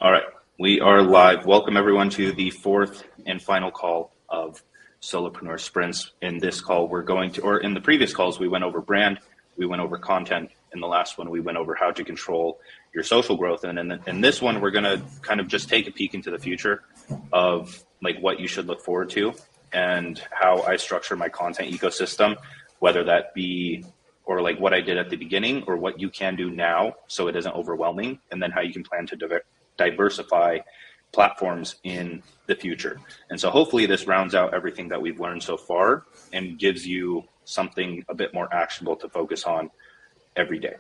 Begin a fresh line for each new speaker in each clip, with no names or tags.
All right, we are live. Welcome everyone to the fourth and final call of Solopreneur Sprints. In this call, we're going to, or in the previous calls, we went over brand, we went over content. In the last one, we went over how to control your social growth. And in this one, we're going to kind of just take a peek into the future of like what you should look forward to and how I structure my content ecosystem, whether that be or like what I did at the beginning or what you can do now so it isn't overwhelming, and then how you can plan to diversify platforms in the future. And so hopefully this rounds out everything that we've learned so far and gives you something a bit more actionable to focus on every day.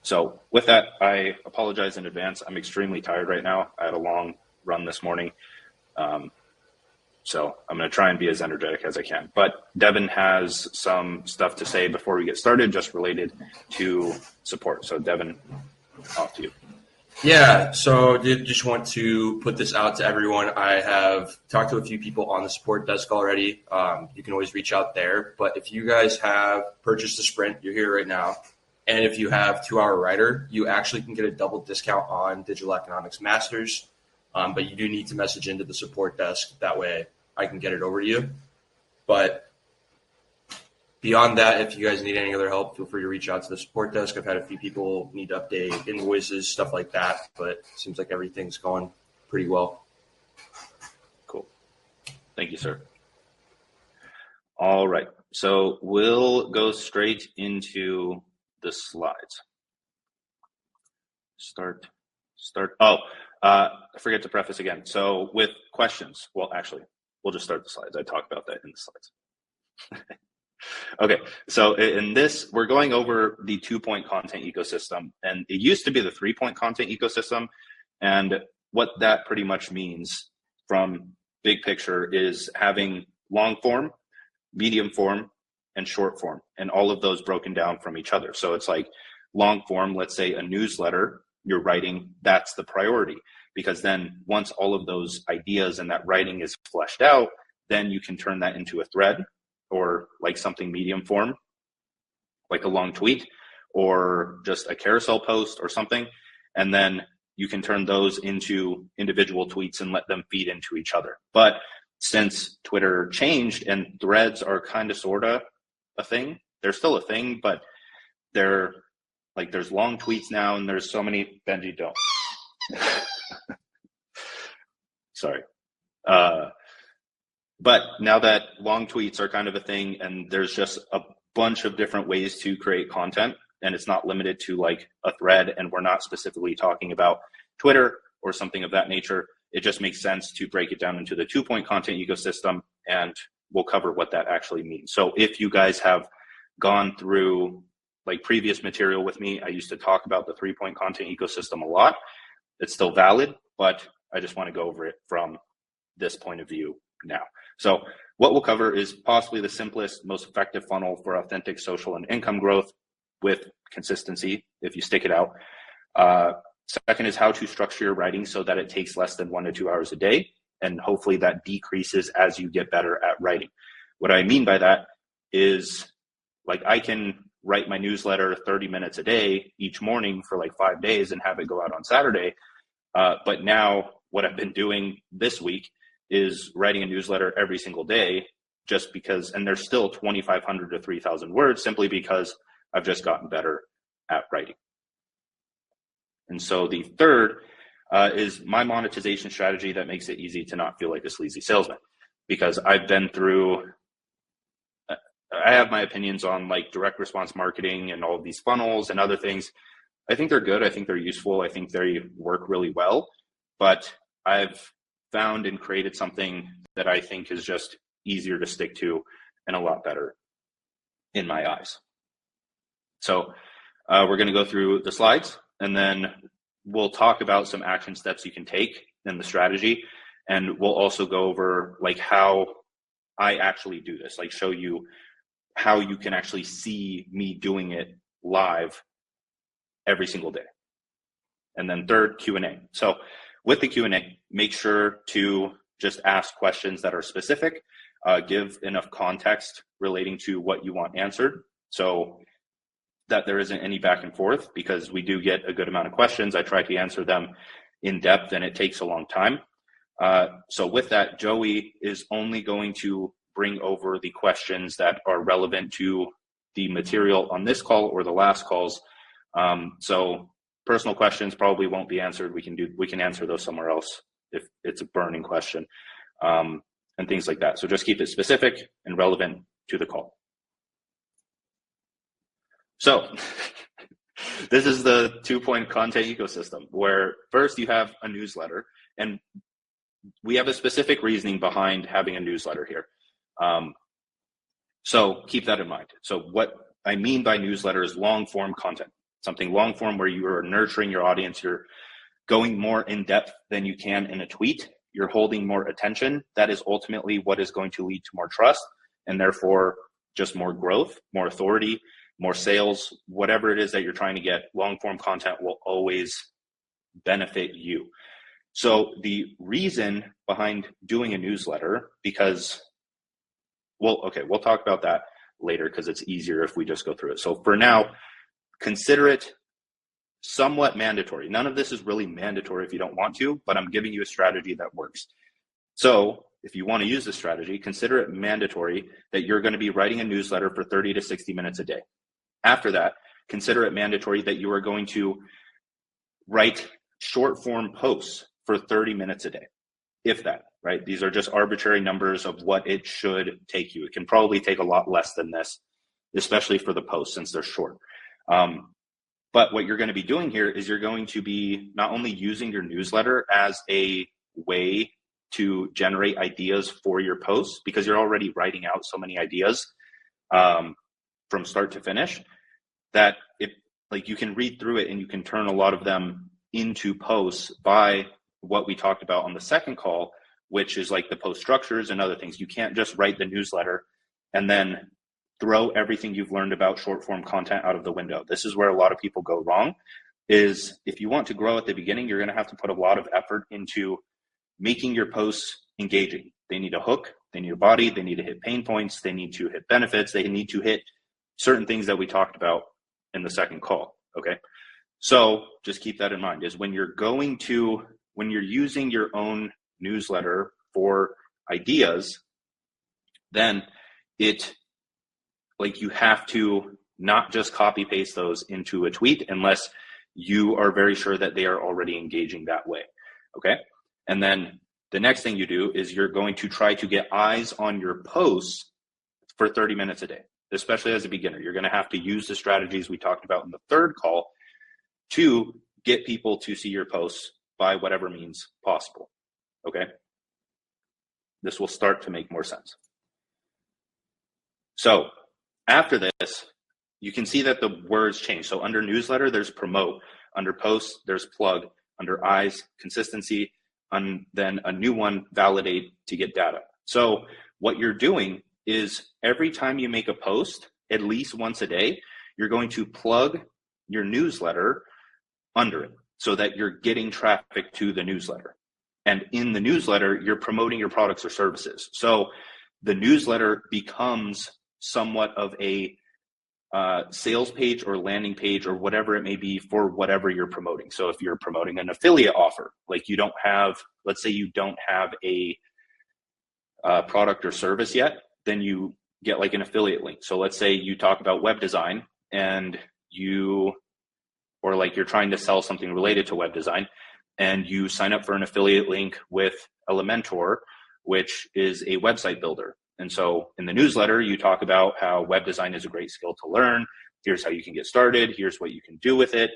So with that, I apologize in advance. I'm extremely tired right now. I had a long run this morning. So I'm going to try and be as energetic as I can. But Devin has some stuff to say before we get started, just related to support. So Devin, off to you.
Yeah, so did just want to put this out to everyone. I have talked to a few people on the support desk already. You can always reach out there. But if you guys have purchased a Sprint, you're here right now. And if you have 2-Hour Writer, you actually can get a double discount on Digital Economics Masters. But you do need to message into the support desk. That way I can get it over to you. But beyond that, if you guys need any other help, feel free to reach out to the support desk. I've had a few people need to update invoices, stuff like that, but it seems like everything's going pretty well.
Cool. Thank you, sir. All right. So we'll go straight into the slides. Start. I forget to preface again. So with questions, well, actually, we'll just start the slides. I talked about that in the slides. Okay, so in this, we're going over the 2-point content ecosystem, and it used to be the 3-point content ecosystem. And what that pretty much means from big picture is having long form, medium form, and short form, and all of those broken down from each other. So it's like long form, let's say a newsletter you're writing, that's the priority, because then once all of those ideas and that writing is fleshed out, then you can turn that into a thread, or like something medium form, like a long tweet or just a carousel post or something. And then you can turn those into individual tweets and let them feed into each other. But since Twitter changed and threads are kind of sort of a thing, they're still a thing, but they're like, there's long tweets now and there's so many, Benji, don't. Sorry. But now that long tweets are kind of a thing and there's just a bunch of different ways to create content, and it's not limited to like a thread, and we're not specifically talking about Twitter or something of that nature, it just makes sense to break it down into the 2-point content ecosystem, and we'll cover what that actually means. So if you guys have gone through like previous material with me, I used to talk about the 3-point content ecosystem a lot. It's still valid, but I just want to go over it from this point of view now. So what we'll cover is possibly the simplest, most effective funnel for authentic social and income growth with consistency if you stick it out. Second is how to structure your writing so that it takes less than 1 to 2 hours a day, and hopefully that decreases as you get better at writing. What I mean by that is, like, I can write my newsletter 30 minutes a day each morning for like 5 days and have it go out on Saturday. But now what I've been doing this week is writing a newsletter every single day, just because, and there's still 2,500 to 3,000 words, simply because I've just gotten better at writing. And so the third is my monetization strategy that makes it easy to not feel like a sleazy salesman, because I've been through, I have my opinions on like direct response marketing and all of these funnels and other things. I think they're good. I think they're useful. I think they work really well, but I've found and created something that I think is just easier to stick to and a lot better in my eyes. So we're going to go through the slides, and then we'll talk about some action steps you can take in the strategy. And we'll also go over like how I actually do this, like show you how you can actually see me doing it live every single day. And then third, Q&A. So with the Q&A, make sure to just ask questions that are specific, give enough context relating to what you want answered, so that there isn't any back and forth, because we do get a good amount of questions. I try to answer them in depth and it takes a long time. So with that, Joey is only going to bring over the questions that are relevant to the material on this call or the last calls. So personal questions probably won't be answered. We can answer those somewhere else if it's a burning question, and things like that. So just keep it specific and relevant to the call. So this is the 2-point content ecosystem, where first you have a newsletter, and we have a specific reasoning behind having a newsletter here. So keep that in mind. So what I mean by newsletter is long form content, something long form where you are nurturing your audience. You're going more in depth than you can in a tweet. You're holding more attention. That is ultimately what is going to lead to more trust, and therefore just more growth, more authority, more sales, whatever it is that you're trying to get. Long form content will always benefit you. So the reason behind doing a newsletter, because, we'll talk about that later because it's easier if we just go through it. So for now, consider it somewhat mandatory. None of this is really mandatory if you don't want to, but I'm giving you a strategy that works. So if you want to use this strategy, consider it mandatory that you're going to be writing a newsletter for 30 to 60 minutes a day. After that, consider it mandatory that you are going to write short form posts for 30 minutes a day, if that, right? These are just arbitrary numbers of what it should take you. It can probably take a lot less than this, especially for the posts since they're short. But what you're going to be doing here is you're going to be not only using your newsletter as a way to generate ideas for your posts, because you're already writing out so many ideas from start to finish, that you can read through it and you can turn a lot of them into posts by what we talked about on the second call, which is like the post structures and other things. You can't just write the newsletter and then throw everything you've learned about short form content out of the window. This is where a lot of people go wrong, is if you want to grow at the beginning, you're going to have to put a lot of effort into making your posts engaging. They need a hook, they need a body, they need to hit pain points, they need to hit benefits, they need to hit certain things that we talked about in the second call, okay? So just keep that in mind, is when you're using your own newsletter for ideas, then you have to not just copy paste those into a tweet unless you are very sure that they are already engaging that way, okay? And then the next thing you do is you're going to try to get eyes on your posts for 30 minutes a day, especially as a beginner. You're going to have to use the strategies we talked about in the third call to get people to see your posts by whatever means possible, okay? This will start to make more sense. So after this, you can see that the words change. So under newsletter, there's promote. Under posts, there's plug. Under eyes, consistency. And then a new one, validate, to get data. So what you're doing is every time you make a post, at least once a day, you're going to plug your newsletter under it so that you're getting traffic to the newsletter. And in the newsletter, you're promoting your products or services. So the newsletter becomes somewhat of a sales page or landing page or whatever it may be for whatever you're promoting. So if you're promoting an affiliate offer, let's say you don't have a product or service yet, then you get like an affiliate link. So let's say you talk about web design and you're trying to sell something related to web design, and you sign up for an affiliate link with Elementor, which is a website builder. And so in the newsletter, you talk about how web design is a great skill to learn. Here's how you can get started. Here's what you can do with it.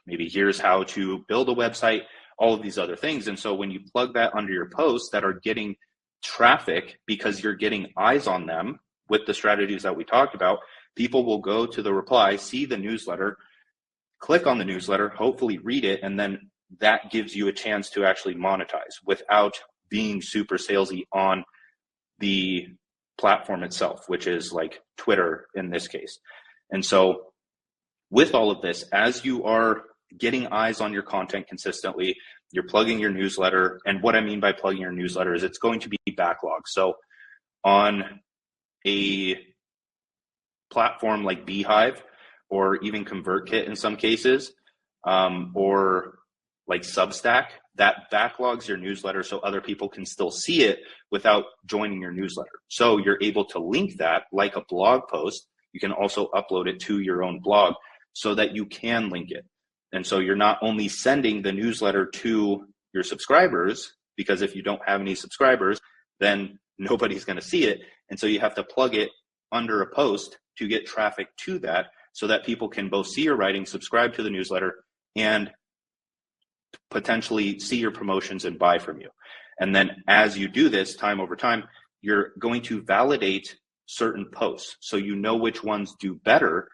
Maybe here's how to build a website, all of these other things. And so when you plug that under your posts that are getting traffic because you're getting eyes on them with the strategies that we talked about, people will go to the reply, see the newsletter, click on the newsletter, hopefully read it, and then that gives you a chance to actually monetize without being super salesy on the platform itself, which is like Twitter in this case. And so with all of this, as you are getting eyes on your content consistently, you're plugging your newsletter. And what I mean by plugging your newsletter is it's going to be backlogged. So on a platform like Beehive or even ConvertKit in some cases, or like Substack, that backlogs your newsletter so other people can still see it without joining your newsletter. So you're able to link that like a blog post. You can also upload it to your own blog so that you can link it. And so you're not only sending the newsletter to your subscribers, because if you don't have any subscribers, then nobody's going to see it. And so you have to plug it under a post to get traffic to that so that people can both see your writing, subscribe to the newsletter, and potentially see your promotions and buy from you. And then as you do this time over time, you're going to validate certain posts so you know which ones do better.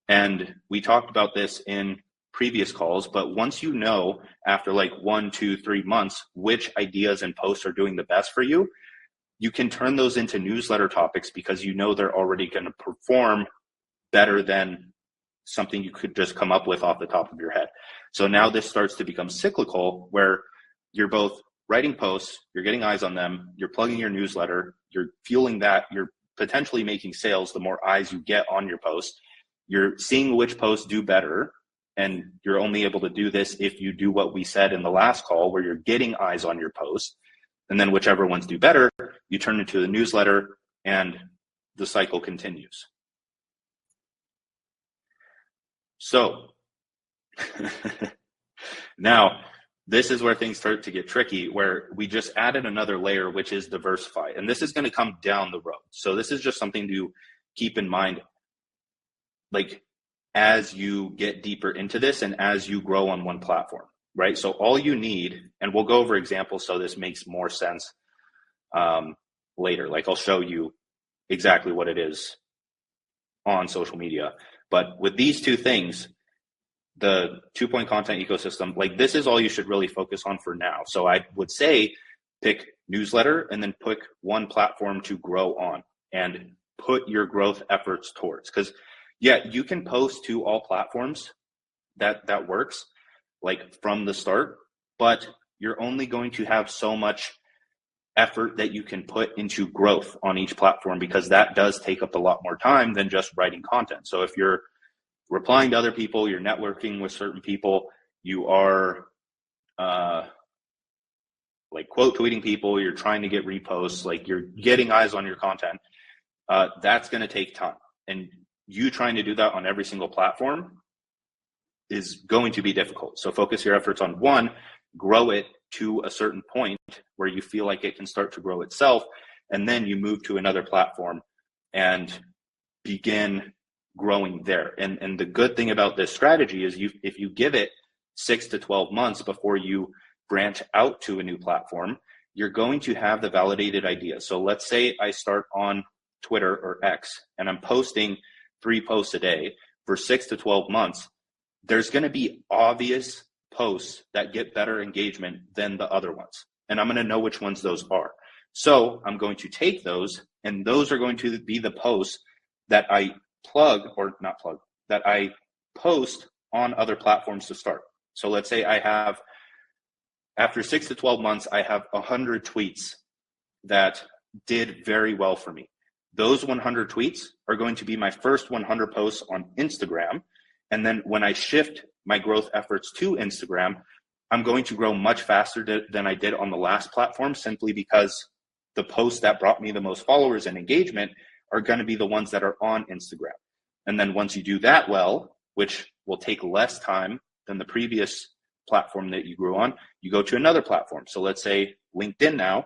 And we talked about this in previous calls, but once you know after like 1, 2, 3 months which ideas and posts are doing the best for you, you can turn those into newsletter topics because you know they're already going to perform better than something you could just come up with off the top of your head. So now this starts to become cyclical where you're both writing posts, you're getting eyes on them, you're plugging your newsletter, you're fueling that, you're potentially making sales the more eyes you get on your post. You're seeing which posts do better, and you're only able to do this if you do what we said in the last call where you're getting eyes on your post. And then whichever ones do better, you turn into the newsletter and the cycle continues. So now this is where things start to get tricky, where we just added another layer, which is diversify. And this is going to come down the road. So this is just something to keep in mind, like as you get deeper into this and as you grow on one platform, right? So all you need, and we'll go over examples so this makes more sense later. Like I'll show you exactly what it is on social media. But with these two things, the 2-point content ecosystem, like this is all you should really focus on for now. So I would say pick newsletter and then pick one platform to grow on and put your growth efforts towards. Because yeah, you can post to all platforms. That works like from the start, but you're only going to have so much effort that you can put into growth on each platform, because that does take up a lot more time than just writing content. So if you're replying to other people, you're networking with certain people, you are like quote tweeting people, you're trying to get reposts, like you're getting eyes on your content, that's going to take time. And you trying to do that on every single platform is going to be difficult. So focus your efforts on one, grow it to a certain point where you feel like it can start to grow itself, and then you move to another platform and begin growing there. And the good thing about this strategy is if you give it 6 to 12 months before you branch out to a new platform, you're going to have the validated idea. So let's say I start on Twitter or X and I'm posting 3 posts a day for 6 to 12 months. There's going to be obvious posts that get better engagement than the other ones. And I'm going to know which ones those are. So I'm going to take those, and those are going to be the posts that I that I post on other platforms to start. So let's say I have, after 6 to 12 months, I have 100 tweets that did very well for me. Those 100 tweets are going to be my first 100 posts on Instagram. And then when I shift my growth efforts to Instagram, I'm going to grow much faster than I did on the last platform, simply because the posts that brought me the most followers and engagement are going to be the ones that are on Instagram. And then once you do that well, which will take less time than the previous platform that you grew on, you go to another platform. So let's say LinkedIn now,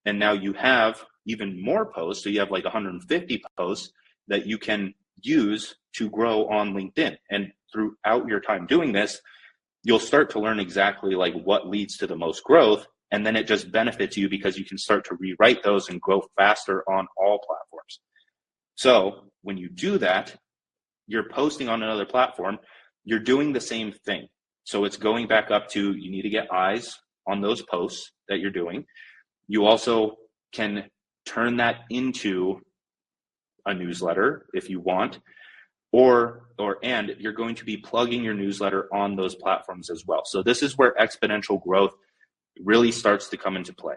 and now you have even more posts. So you have like 150 posts that you can use to grow on LinkedIn. And throughout your time doing this, you'll start to learn exactly like what leads to the most growth. And then it just benefits you because you can start to rewrite those and grow faster on all platforms. So when you do that, you're posting on another platform, you're doing the same thing. So it's going back up to, you need to get eyes on those posts that you're doing. You also can turn that into a newsletter if you want, and you're going to be plugging your newsletter on those platforms as well. So this is where exponential growth really starts to come into play.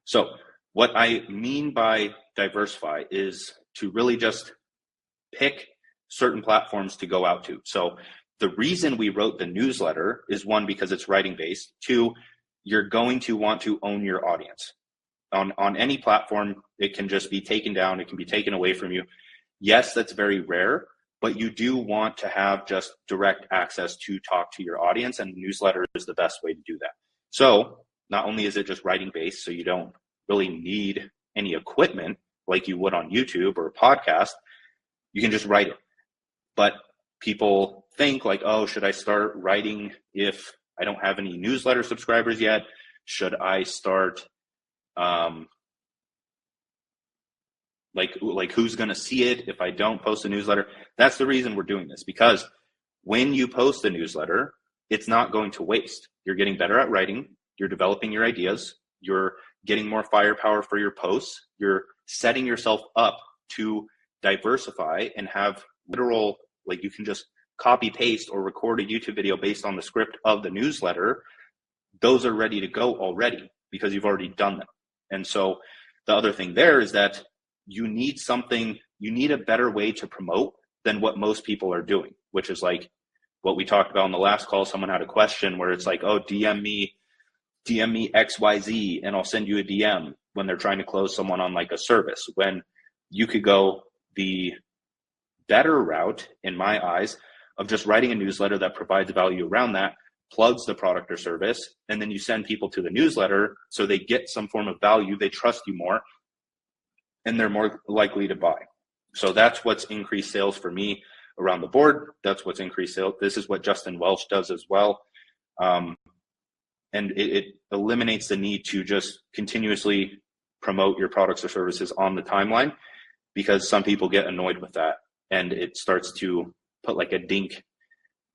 So what I mean by diversify is to really just pick certain platforms to go out to. So the reason we wrote the newsletter is, one, because it's writing based. Two, you're going to want to own your audience. On any platform, it can just be taken down. It can be taken away from you. Yes, that's very rare, but you do want to have just direct access to talk to your audience, and newsletter is the best way to do that. So not only is it just writing based, so you don't really need any equipment like you would on YouTube or a podcast, you can just write it. But people think like, oh, should I start writing if I don't have any newsletter subscribers yet? Should I start like who's going to see it if I don't post a newsletter? That's the reason we're doing this, because when you post a newsletter, it's not going to waste. You're getting better at writing. You're developing your ideas. You're getting more firepower for your posts. You're setting yourself up to diversify and have literal, like you can just copy paste or record a YouTube video based on the script of the newsletter. Those are ready to go already because you've already done them. And so the other thing there is that you need a better way to promote than what most people are doing, which is like what we talked about in the last call. Someone had a question where it's like, oh, DM me XYZ and I'll send you a DM, when they're trying to close someone on like a service, when you could go the better route, in my eyes, of just writing a newsletter that provides value around that, plugs the product or service, and then you send people to the newsletter so they get some form of value, they trust you more, and they're more likely to buy. So that's what's increased sales for me around the board. That's what's increased sales. This is what Justin Welch does as well. And it eliminates the need to just continuously promote your products or services on the timeline, because some people get annoyed with that, and it starts to put like a dink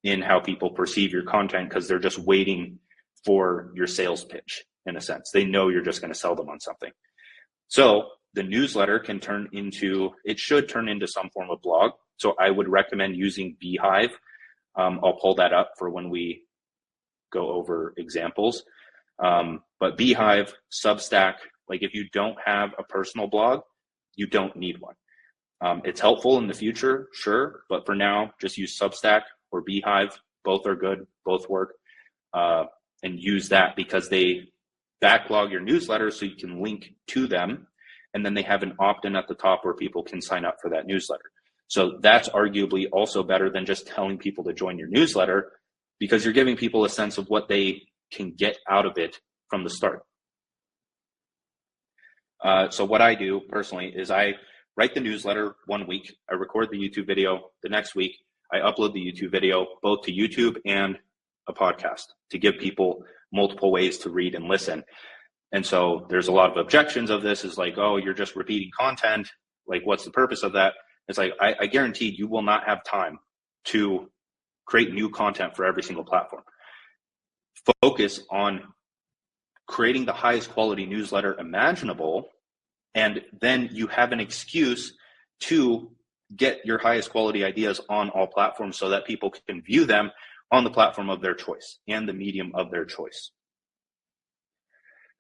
in how people perceive your content, because they're just waiting for your sales pitch in a sense. They know you're just going to sell them on something. So the newsletter should turn into some form of blog. So I would recommend using Beehive. I'll pull that up for when we go over examples. But Beehive, Substack, like if you don't have a personal blog, you don't need one. It's helpful in the future, sure, but for now, just use Substack or Beehive. Both are good, both work, and use that because they backlog your newsletter so you can link to them, and then they have an opt-in at the top where people can sign up for that newsletter. So that's arguably also better than just telling people to join your newsletter, because you're giving people a sense of what they can get out of it from the start. So what I do personally is I write the newsletter one week, I record the YouTube video the next week, I upload the YouTube video both to YouTube and a podcast to give people multiple ways to read and listen. And so there's a lot of objections of this, is like, oh, you're just repeating content. Like, what's the purpose of that? It's like, I guarantee you will not have time to create new content for every single platform. Focus on creating the highest quality newsletter imaginable, and then you have an excuse to get your highest quality ideas on all platforms so that people can view them on the platform of their choice and the medium of their choice.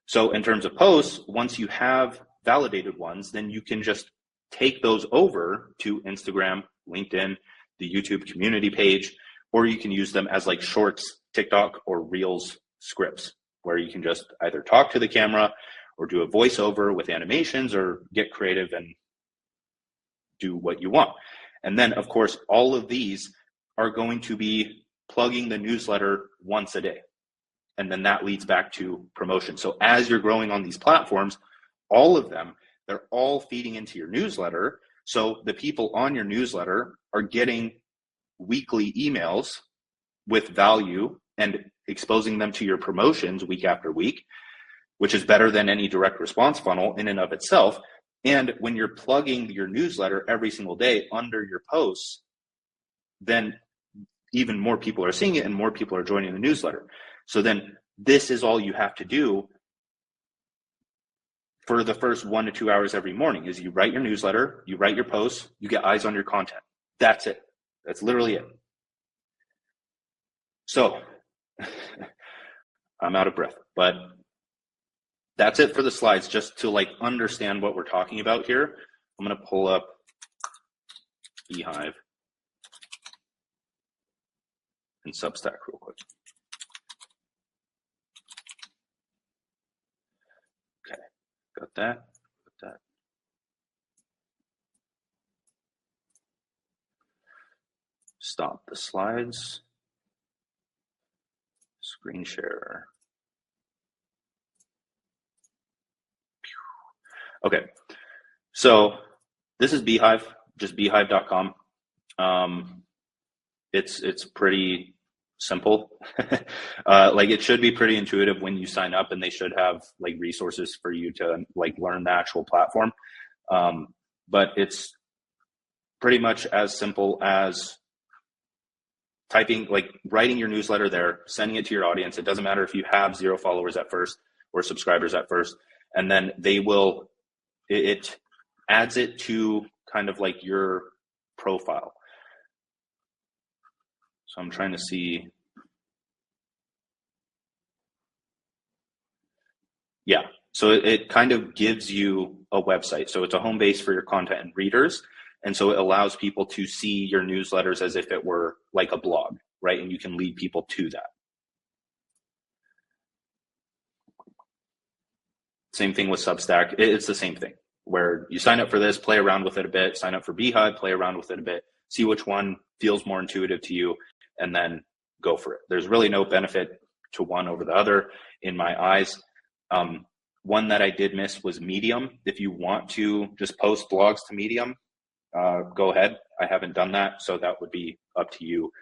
So in terms of posts, once you have validated ones, then you can just take those over to Instagram, LinkedIn, the YouTube community page, or you can use them as like shorts, TikTok, or Reels scripts, where you can just either talk to the camera or do a voiceover with animations or get creative and do what you want. And then, of course, all of these are going to be plugging the newsletter once a day. And then that leads back to promotion. So as you're growing on these platforms, all of them, they're all feeding into your newsletter. So the people on your newsletter are getting weekly emails with value and exposing them to your promotions week after week, which is better than any direct response funnel in and of itself. And when you're plugging your newsletter every single day under your posts, then even more people are seeing it and more people are joining the newsletter. So then this is all you have to do for the first 1 to 2 hours every morning, is you write your newsletter, you write your posts, you get eyes on your content. That's it. That's literally it. So I'm out of breath, but that's it for the slides, just to like understand what we're talking about here. I'm going to pull up Beehive. in Substack real quick. Okay, got that. Stop the slides. Screen share. Okay, so this is Beehive, just beehive.com. It's pretty simple. Like it should be pretty intuitive when you sign up, and they should have like resources for you to like learn the actual platform. But it's pretty much as simple as writing your newsletter there, sending it to your audience. It doesn't matter if you have 0 followers at first or subscribers at first, and then it adds it to kind of like your profile. So I'm trying to see. Yeah, so it kind of gives you a website. So it's a home base for your content and readers. And so it allows people to see your newsletters as if it were like a blog, right? And you can lead people to that. Same thing with Substack. It's the same thing where you sign up for this, play around with it a bit, sign up for Beehive, play around with it a bit, see which one feels more intuitive to you, and then go for it. There's really no benefit to one over the other in my eyes. One that I did miss was Medium. If you want to just post blogs to Medium, go ahead. I haven't done that, so that would be up to you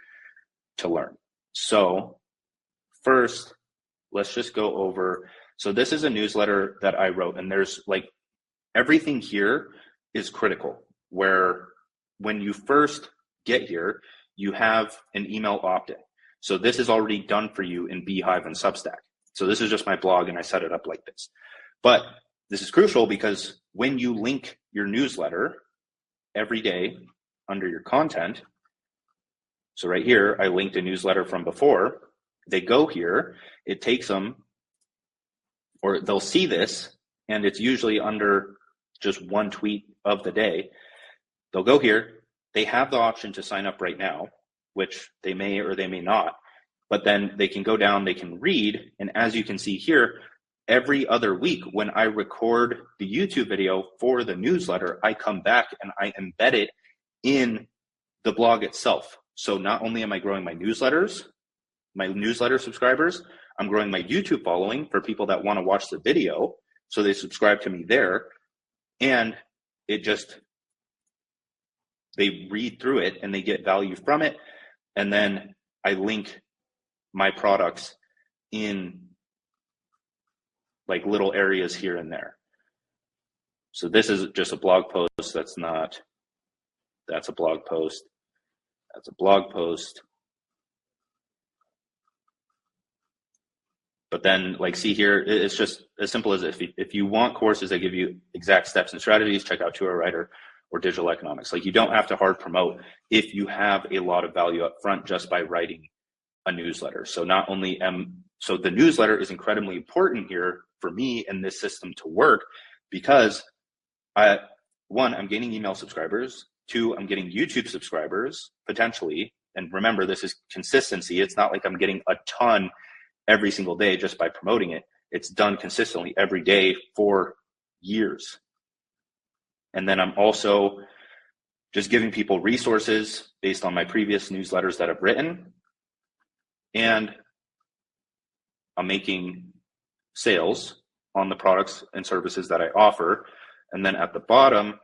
to learn. So first, let's just go over. So this is a newsletter that I wrote, and there's like everything here is critical, where when you first get here, you have an email opt-in. So this is already done for you in Beehive and Substack. So this is just my blog, and I set it up like this. But this is crucial because when you link your newsletter every day under your content, so right here, I linked a newsletter from before. They go here, it takes them, or they'll see this, and it's usually under just one tweet of the day. They'll go here, they have the option to sign up right now, which they may or they may not, but then they can go down, they can read, and as you can see here, every other week when I record the YouTube video for the newsletter, I come back and I embed it in the blog itself. So not only am I growing my newsletter subscribers, I'm growing my YouTube following for people that want to watch the video, so they subscribe to me there, and they read through it and they get value from it, and then I link my products in like little areas here and there. So this is just a blog post. That's a blog post. That's a blog post. But then like see here, it's just as simple as if you want courses that give you exact steps and strategies, check out To a Writer or Digital Economics. Like you don't have to hard promote if you have a lot of value up front just by writing a newsletter. So so the newsletter is incredibly important here for me and this system to work because one, I'm gaining email subscribers. 2, I'm getting YouTube subscribers potentially. And remember, this is consistency. It's not like I'm getting a ton every single day just by promoting it. It's done consistently every day for years. And then I'm also just giving people resources based on my previous newsletters that I've written. And I'm making sales on the products and services that I offer. And then at the bottom,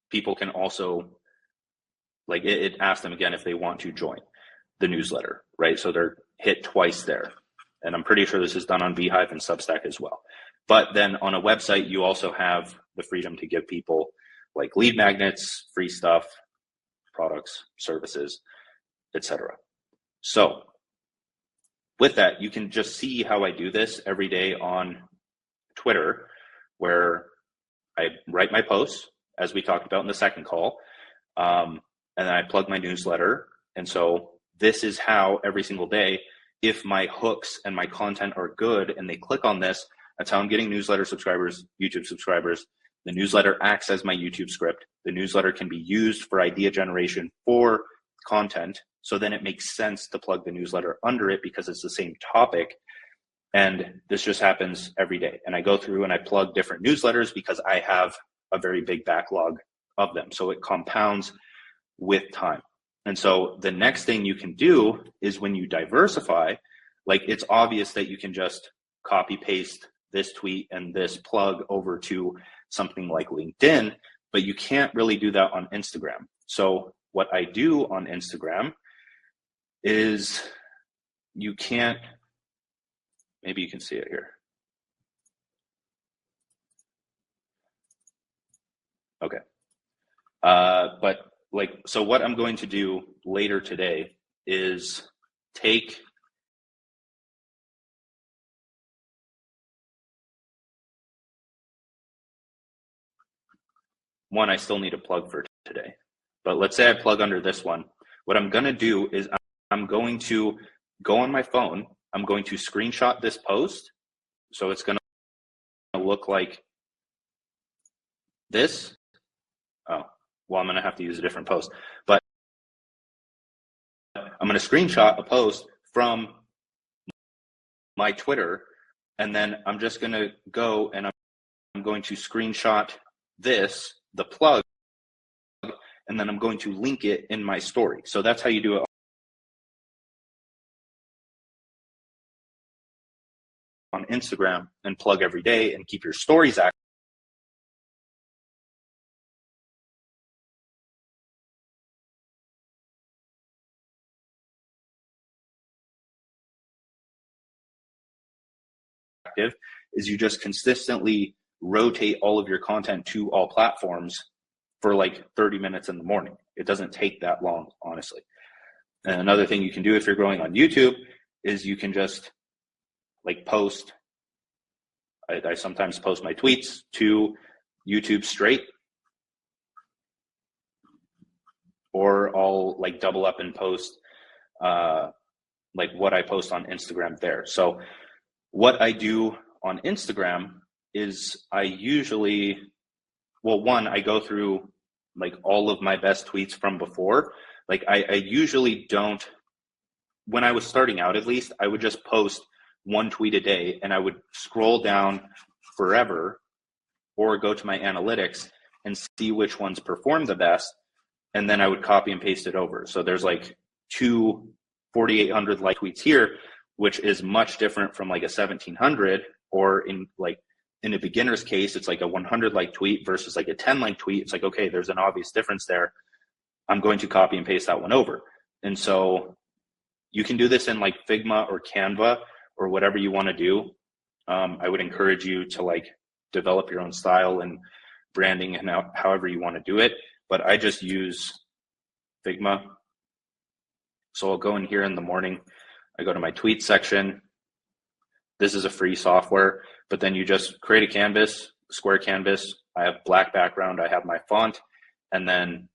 people can also, like it asks them again if they want to join the newsletter, right? So they're hit twice there. And I'm pretty sure this is done on Beehive and Substack as well. But then on a website, you also have the freedom to give people like lead magnets, free stuff, products, services, etc. So with that, you can just see how I do this every day on Twitter, where I write my posts, as we talked about in the second call, and then I plug my newsletter. And so this is how every single day, if my hooks and my content are good and they click on this, that's how I'm getting newsletter subscribers, YouTube subscribers. The newsletter acts as my YouTube script. The newsletter can be used for idea generation for content. So then it makes sense to plug the newsletter under it because it's the same topic. And this just happens every day. And I go through and I plug different newsletters because I have a very big backlog of them. So it compounds with time. And so the next thing you can do is when you diversify, like it's obvious that you can just copy paste this tweet and this plug over to something like LinkedIn, but you can't really do that on Instagram. So what I do on Instagram is you can't, maybe you can see it here. Okay. But like, so what I'm going to do later today is take one, I still need a plug for today, but let's say I plug under this one. What I'm going to do is I'm going to go on my phone. I'm going to screenshot this post. So it's going to look like this. Oh, well, I'm going to have to use a different post, but I'm going to screenshot a post from my Twitter, and then I'm just going to go and I'm going to screenshot this, the plug, and then I'm going to link it in my story. So that's how you do it on Instagram and plug every day and keep your stories active. Is you just consistently rotate all of your content to all platforms for like 30 minutes in the morning. It doesn't take that long, honestly. And another thing you can do if you're growing on YouTube is you can just like post. I sometimes post my tweets to YouTube straight, or I'll like double up and post like what I post on Instagram there. So what I do on Instagram is I usually, well, one, I go through like all of my best tweets from before. Like I usually don't, when I was starting out at least, I would just post one tweet a day and I would scroll down forever or go to my analytics and see which ones perform the best. And then I would copy and paste it over. So there's like two 4,800 like tweets here, which is much different from like a 1,700, or in a beginner's case, it's like a 100 like tweet versus like a 10 like tweet. It's like, okay, there's an obvious difference there. I'm going to copy and paste that one over. And so you can do this in like Figma or Canva or whatever you want to do. I would encourage you to like develop your own style and branding and however you want to do it. But I just use Figma. So I'll go in here in the morning. I go to my tweet section. This is a free software, but then you just create a canvas, square canvas. I have black background. I have my font, and then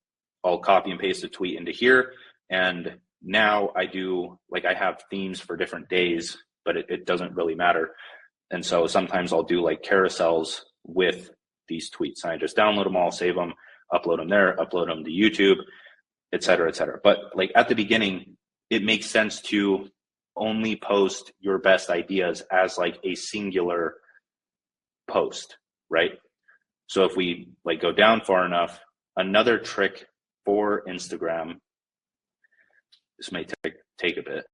I'll copy and paste a tweet into here. And now I do, like I have themes for different days, but it doesn't really matter. And so sometimes I'll do like carousels with these tweets. And I just download them all, save them, upload them there, upload them to YouTube, et cetera, et cetera. But like at the beginning, it makes sense to only post your best ideas as like a singular post, right? So if we like go down far enough, another trick for Instagram, this may take a bit.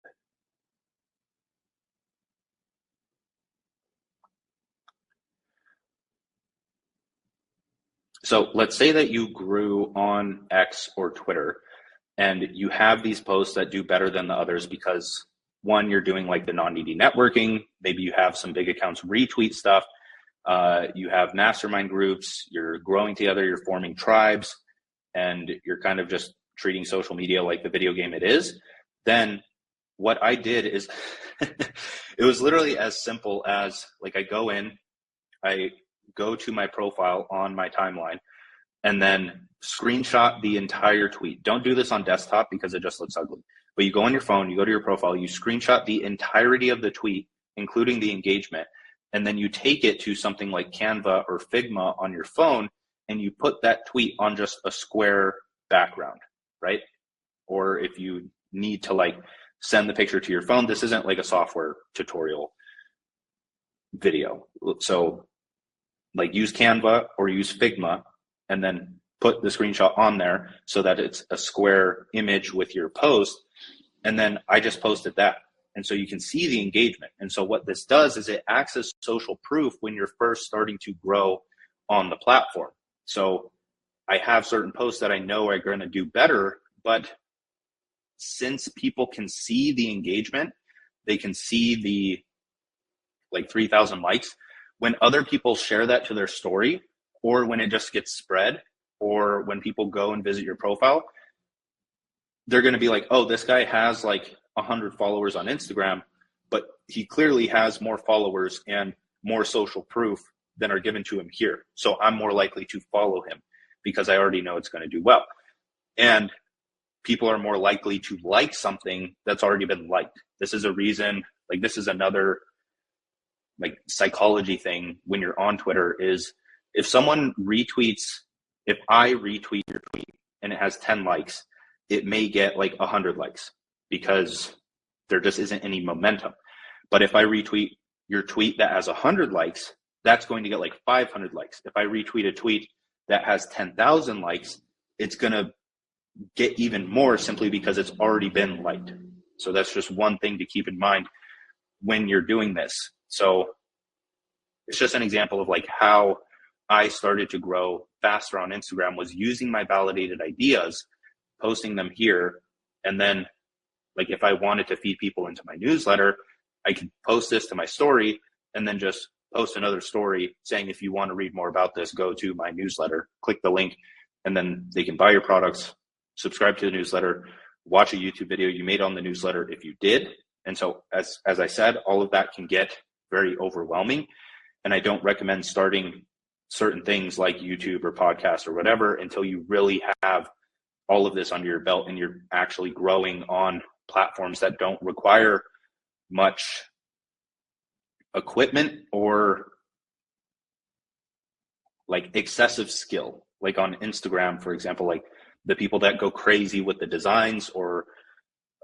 So let's say that you grew on X or Twitter and you have these posts that do better than the others because one, you're doing like the non-needy networking. Maybe you have some big accounts retweet stuff. You have mastermind groups, you're growing together, you're forming tribes, and you're kind of just treating social media like the video game it is. Then what I did is it was literally as simple as like I go in, I go to my profile on my timeline, and then screenshot the entire tweet. Don't do this on desktop because it just looks ugly. But you go on your phone, you go to your profile, you screenshot the entirety of the tweet, including the engagement, and then you take it to something like Canva or Figma on your phone, and you put that tweet on just a square background, right? or if you need to like send the picture to your phone, this isn't like a software tutorial video. So like use Canva or use Figma and then put the screenshot on there so that it's a square image with your post. And then I just posted that. And so you can see the engagement. And so what this does is it acts as social proof when you're first starting to grow on the platform. So I have certain posts that I know are going to do better, but since people can see the engagement, they can see the like 3,000 likes. When other people share that to their story, or when it just gets spread, or when people go and visit your profile, they're going to be like, oh, this guy has like 100 followers on Instagram, but he clearly has more followers and more social proof than are given to him here. So I'm more likely to follow him because I already know it's going to do well. And people are more likely to like something that's already been liked. This is a reason, like this is another like psychology thing when you're on Twitter is if someone retweets, if I retweet your tweet and it has 10 likes, it may get like 100 likes because there just isn't any momentum. But if I retweet your tweet that has 100 likes, that's going to get like 500 likes. If I retweet a tweet that has 10,000 likes, it's going to get even more simply because it's already been liked. So that's just one thing to keep in mind when you're doing this. So it's just an example of like how I started to grow faster on Instagram was using my validated ideas, posting them here. And then like if I wanted to feed people into my newsletter, I could post this to my story and then just post another story saying, if you want to read more about this, go to my newsletter, click the link, and then they can buy your products, subscribe to the newsletter, watch a YouTube video you made on the newsletter if you did. And so as I said, all of that can get very overwhelming. And I don't recommend starting certain things like YouTube or podcast or whatever until you really have all of this under your belt and you're actually growing on platforms that don't require much equipment or like excessive skill. Like on Instagram, for example, like the people that go crazy with the designs or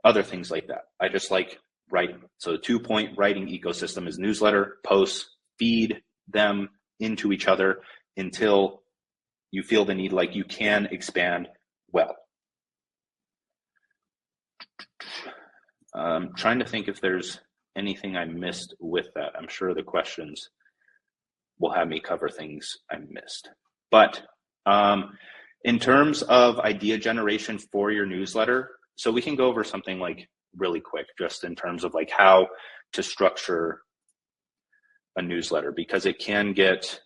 other things like that. I just like writing. So the 2-point writing ecosystem is newsletter, posts, feed them into each other until you feel the need like you can expand well. I'm trying to think if there's anything I missed with that. I'm sure the questions will have me cover things I missed. But in terms of idea generation for your newsletter, so we can go over something like really quick, just in terms of like how to structure a newsletter, because it can get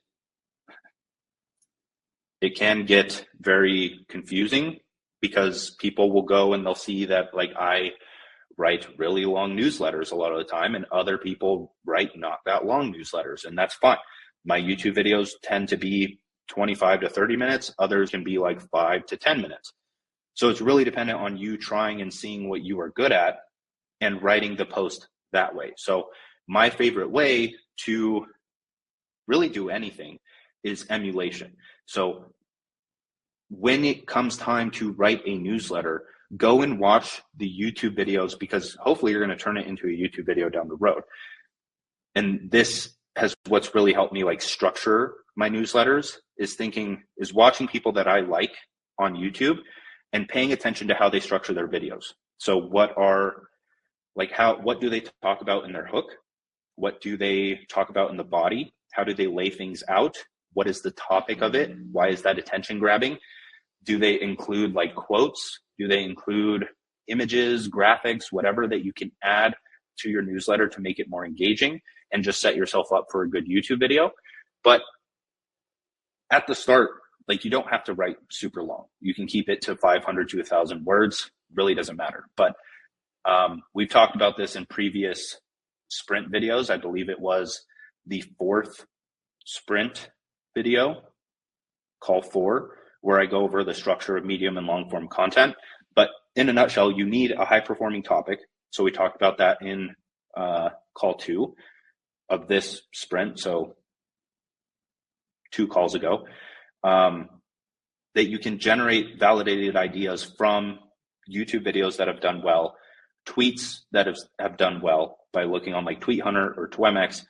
very confusing because people will go and they'll see that like I write really long newsletters a lot of the time and other people write not that long newsletters, and that's fine. My YouTube videos tend to be 25 to 30 minutes. Others can be like 5 to 10 minutes. So it's really dependent on you trying and seeing what you are good at and writing the post that way. So my favorite way to really do anything is emulation. So when it comes time to write a newsletter, go and watch the YouTube videos, because hopefully you're going to turn it into a YouTube video down the road. And this has what's really helped me like structure my newsletters is watching people that I like on YouTube and paying attention to how they structure their videos. So what do they talk about in their hook? What do they talk about in the body? How do they lay things out? What is the topic of it? Why is that attention grabbing? Do they include like quotes? Do they include images, graphics, whatever that you can add to your newsletter to make it more engaging and just set yourself up for a good YouTube video? But at the start, like you don't have to write super long. You can keep it to 500 to 1,000 words. Really doesn't matter. But we've talked about this in previous sprint videos. I believe it was the 4th sprint video, call 4, where I go over the structure of medium and long form content. But in a nutshell, you need a high performing topic. So we talked about that in call 2 of this sprint. So 2 calls ago, that you can generate validated ideas from YouTube videos that have done well, tweets that have done well by looking on like Tweet Hunter or Twemex,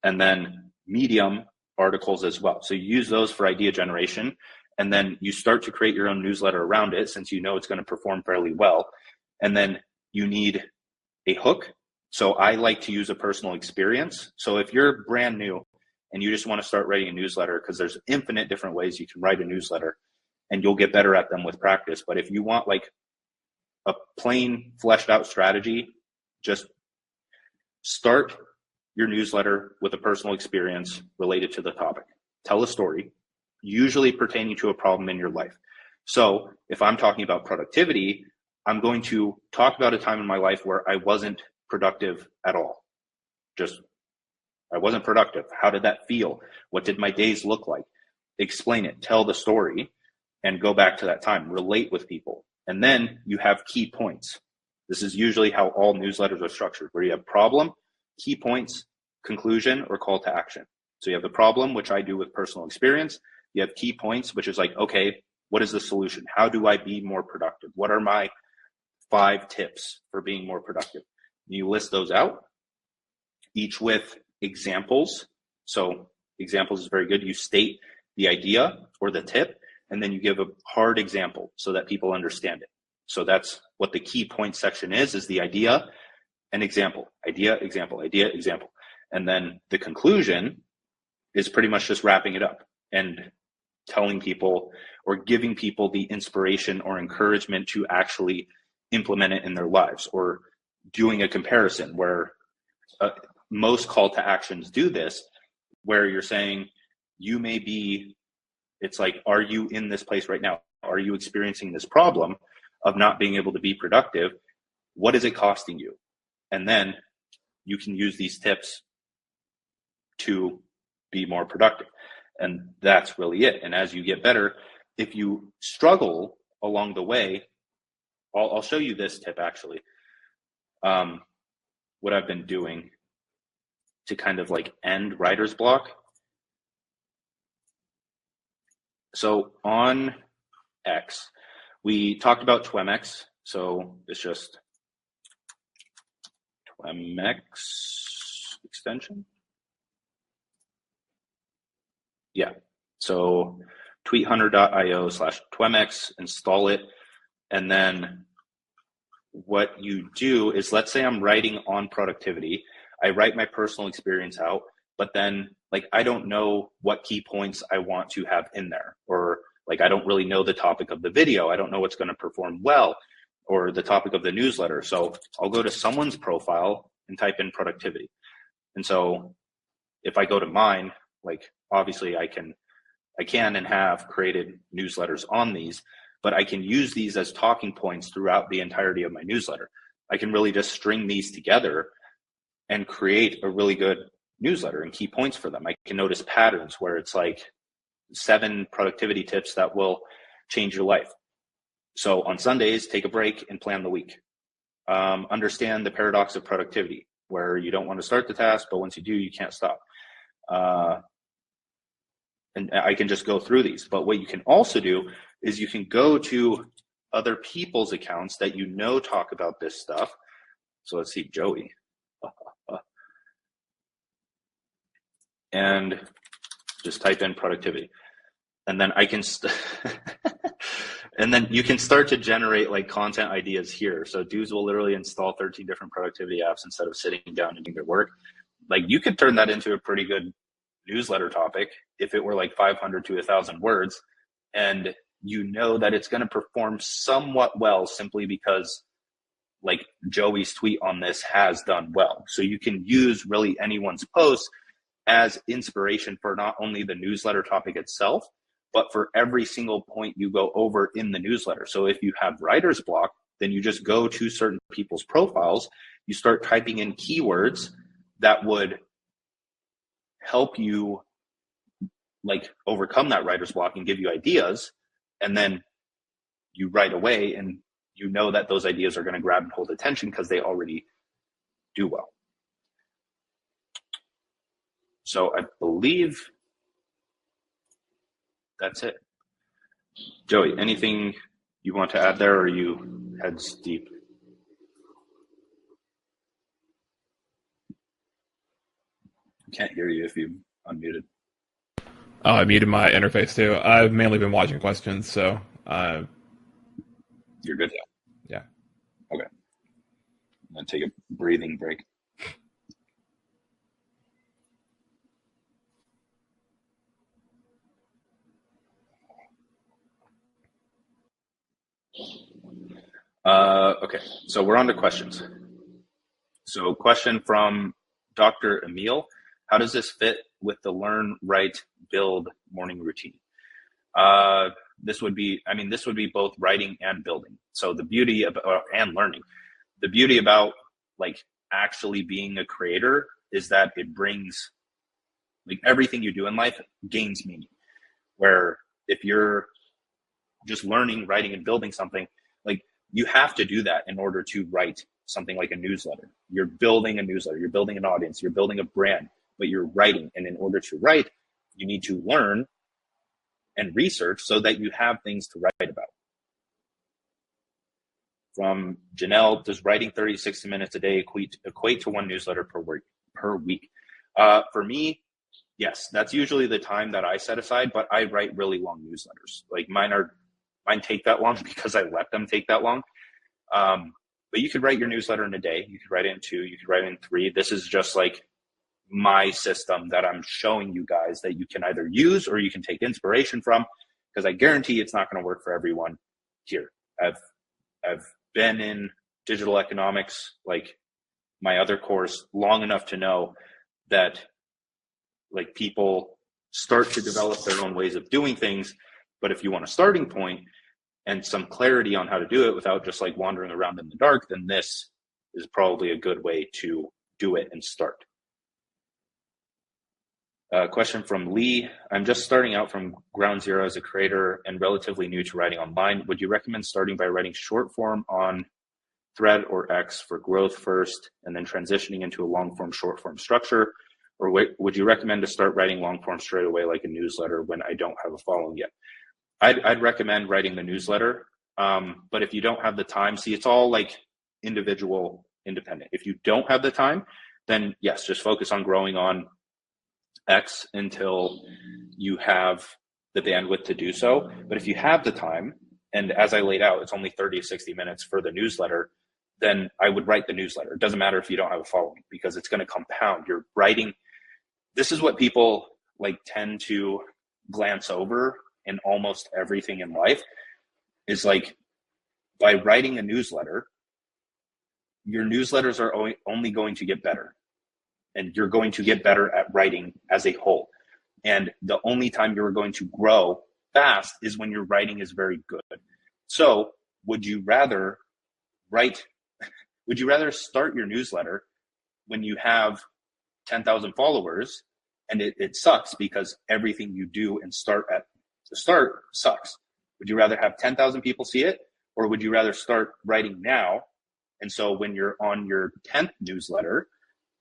and then Medium articles as well. So you use those for idea generation, and then you start to create your own newsletter around it since you know it's going to perform fairly well. And then you need a hook. So I like to use a personal experience. So if you're brand new and you just want to start writing a newsletter, because there's infinite different ways you can write a newsletter and you'll get better at them with practice. But if you want like a plain fleshed out strategy, just start your newsletter with a personal experience related to the topic. Tell a story, usually pertaining to a problem in your life. So if I'm talking about productivity, I'm going to talk about a time in my life where I wasn't productive at all. I wasn't productive. How did that feel? What did my days look like? Explain it, tell the story, and go back to that time, relate with people. And then you have key points. This is usually how all newsletters are structured, where you have problem, key points, conclusion, or call to action. So you have the problem, which I do with personal experience. You have key points, which is like, okay, what is the solution? How do I be more productive? What are my 5 tips for being more productive? You list those out, each with examples. So examples is very good. You state the idea or the tip, and then you give a hard example so that people understand it. So that's what the key point section is the idea and example, idea, example, idea, example. And then the conclusion is pretty much just wrapping it up and telling people or giving people the inspiration or encouragement to actually implement it in their lives, or doing a comparison where most call to actions do this, where you're saying you may be, it's like, are you in this place right now? Are you experiencing this problem of not being able to be productive? What is it costing you? And then you can use these tips to be more productive. And that's really it. And as you get better, if you struggle along the way, I'll show you this tip actually. What I've been doing to kind of like end writer's block. So on X, we talked about Twemex. So it's just Twemex extension. Yeah. So tweethunter.io/Twemex, install it. And then what you do is, let's say I'm writing on productivity. I write my personal experience out, but then like, I don't know what key points I want to have in there, or like, I don't really know the topic of the video. I don't know what's going to perform well, or the topic of the newsletter. So I'll go to someone's profile and type in productivity. And so if I go to mine, like obviously I can and have created newsletters on these, but I can use these as talking points throughout the entirety of my newsletter. I can really just string these together and create a really good newsletter and key points for them. I can notice patterns where it's like 7 productivity tips that will change your life. So on Sundays, take a break and plan the week. Understand the paradox of productivity, where you don't want to start the task, but once you do, you can't stop. And I can just go through these. But what you can also do is you can go to other people's accounts that you know talk about this stuff. So let's see, Joey. And just type in productivity. And then I can, and then you can start to generate like content ideas here. So dudes will literally install 13 different productivity apps instead of sitting down and doing their work. Like, you could turn that into a pretty good newsletter topic if it were like 500 to 1,000 words. And you know that it's going to perform somewhat well simply because like Joey's tweet on this has done well. So you can use really anyone's post as inspiration for not only the newsletter topic itself, but for every single point you go over in the newsletter. So if you have writer's block, then you just go to certain people's profiles, you start typing in keywords that would help you like overcome that writer's block and give you ideas. And then you write away, and you know that those ideas are going to grab and hold attention because they already do well. So I believe that's it. Joey, anything you want to add there, or are you heads deep. Can't hear you if you unmuted.
Oh, I muted my interface too. I've mainly been watching questions, so
you're good.
Yeah.
Okay. I'm gonna take a breathing break. Okay, so we're on to questions. So question from Dr. Emil: how does this fit with the learn, write, build morning routine? This would be both writing and building. So the beauty and learning, the beauty about like actually being a creator is that it brings, like, everything you do in life gains meaning. Where if you're just learning, writing, and building something, like, you have to do that in order to write something like a newsletter. You're building a newsletter, you're building an audience, you're building a brand, but you're writing. And in order to write, you need to learn and research so that you have things to write about. From Janelle: does writing 30 to 60 minutes a day equate to one newsletter per week? For me, yes, that's usually the time that I set aside, but I write really long newsletters. Like mine take that long because I let them take that long. But you could write your newsletter in a day. You could write it in 2, you could write it in 3. This is just like my system that I'm showing you guys that you can either use or you can take inspiration from, because I guarantee it's not going to work for everyone here. I've been in digital economics, like my other course, long enough to know that like people start to develop their own ways of doing things. But if you want a starting point and some clarity on how to do it without just like wandering around in the dark, then this is probably a good way to do it and start. Question from Lee: I'm just starting out from ground zero as a creator and relatively new to writing online. Would you recommend starting by writing short form on Thread or X for growth first and then transitioning into a long form, short form structure? Or would you recommend to start writing long form straight away like a newsletter when I don't have a following yet? I'd recommend writing the newsletter. But if you don't have the time, see, it's all like individual, independent. If you don't have the time, then yes, just focus on growing on X until you have the bandwidth to do so. But if you have the time, and as I laid out, it's only 30 to 60 minutes for the newsletter, then I would write the newsletter. It doesn't matter if you don't have a following, because it's going to compound. You're writing. This is what people like tend to glance over in almost everything in life, is like, by writing a newsletter, your newsletters are only going to get better. And you're going to get better at writing as a whole. And the only time you're going to grow fast is when your writing is very good. So would you rather start your newsletter when you have 10,000 followers and it sucks because everything you do and start at the start sucks? Would you rather have 10,000 people see it, or would you rather start writing now? And so when you're on your 10th newsletter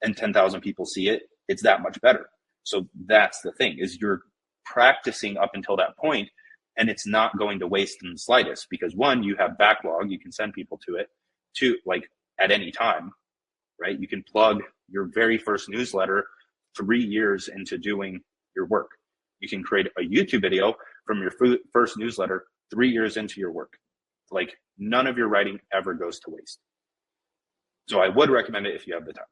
and 10,000 people see it, it's that much better. So that's the thing, is you're practicing up until that point, and it's not going to waste in the slightest, because one, you have backlog, you can send people to it. Two, like at any time, right? You can plug your very first newsletter 3 years into doing your work. You can create a YouTube video from your first newsletter 3 years into your work. Like, none of your writing ever goes to waste. So I would recommend it if you have the time.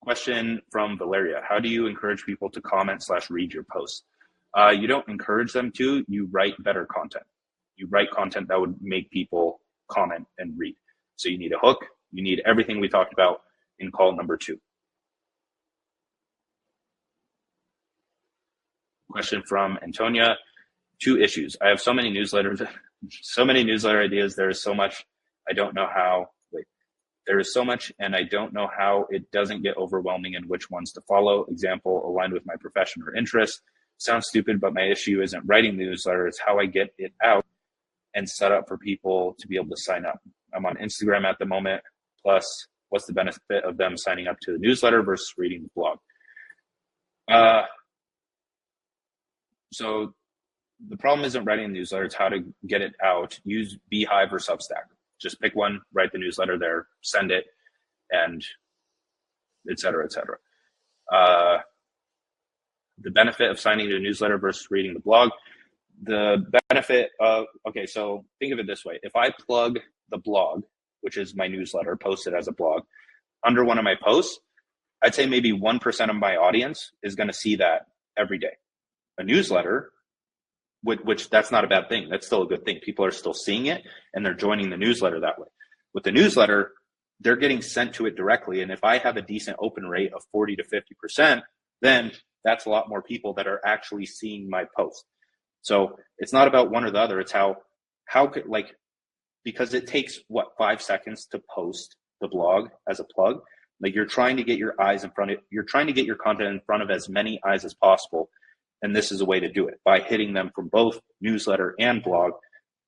Question from Valeria: how do you encourage people to comment/read your posts? You don't encourage them to, you write better content. You write content that would make people comment and read. So you need a hook, you need everything we talked about in call number 2. Question from Antonia: 2 issues. I have so many newsletter ideas. There is so much, there is so much, and I don't know how it doesn't get overwhelming and which ones to follow. Example, aligned with my profession or interest. Sounds stupid, but my issue isn't writing the newsletter. It's how I get it out and set up for people to be able to sign up. I'm on Instagram at the moment. Plus, what's the benefit of them signing up to the newsletter versus reading the blog? So the problem isn't writing a newsletter, it's how to get it out. Use Beehive or Substack. Just pick one, write the newsletter there, send it, and et cetera, et cetera. The benefit of signing to a newsletter versus reading the blog. The benefit of, okay, so think of it this way. If I plug the blog, which is my newsletter, posted as a blog, under one of my posts, I'd say maybe 1% of my audience is going to see that every day. A newsletter, which that's not a bad thing. That's still a good thing. People are still seeing it and they're joining the newsletter that way. With the newsletter, they're getting sent to it directly. And if I have a decent open rate of 40 to 50%, then that's a lot more people that are actually seeing my post. So it's not about one or the other. It's how could, like, because it takes 5 seconds to post the blog as a plug. Like, you're trying to get your you're trying to get your content in front of as many eyes as possible. And this is a way to do it by hitting them from both newsletter and blog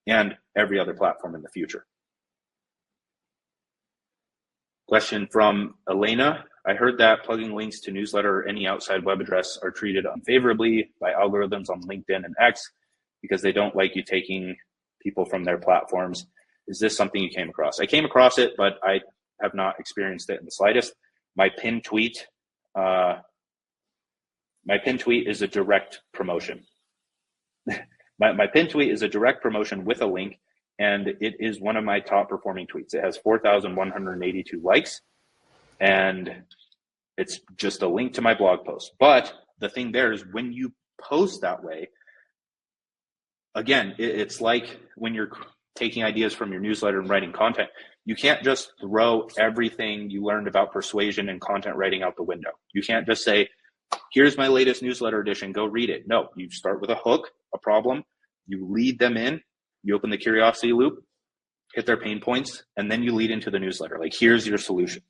and every other platform in the future. Question from Elena. I heard that plugging links to newsletter or any outside web address are treated unfavorably by algorithms on LinkedIn and X because they don't like you taking people from their platforms. Is this something you came across? I came across it, but I have not experienced it in the slightest. My pinned tweet is a direct promotion. my pinned tweet is a direct promotion with a link, and it is one of my top performing tweets. It has 4,182 likes, and it's just a link to my blog post. But the thing there is, when you post that way, again, it's like when you're taking ideas from your newsletter and writing content. You can't just throw everything you learned about persuasion and content writing out the window. You can't just say, here's my latest newsletter edition, go read it. No, you start with a hook, a problem, you lead them in, you open the curiosity loop, hit their pain points, and then you lead into the newsletter. Like, here's your solution,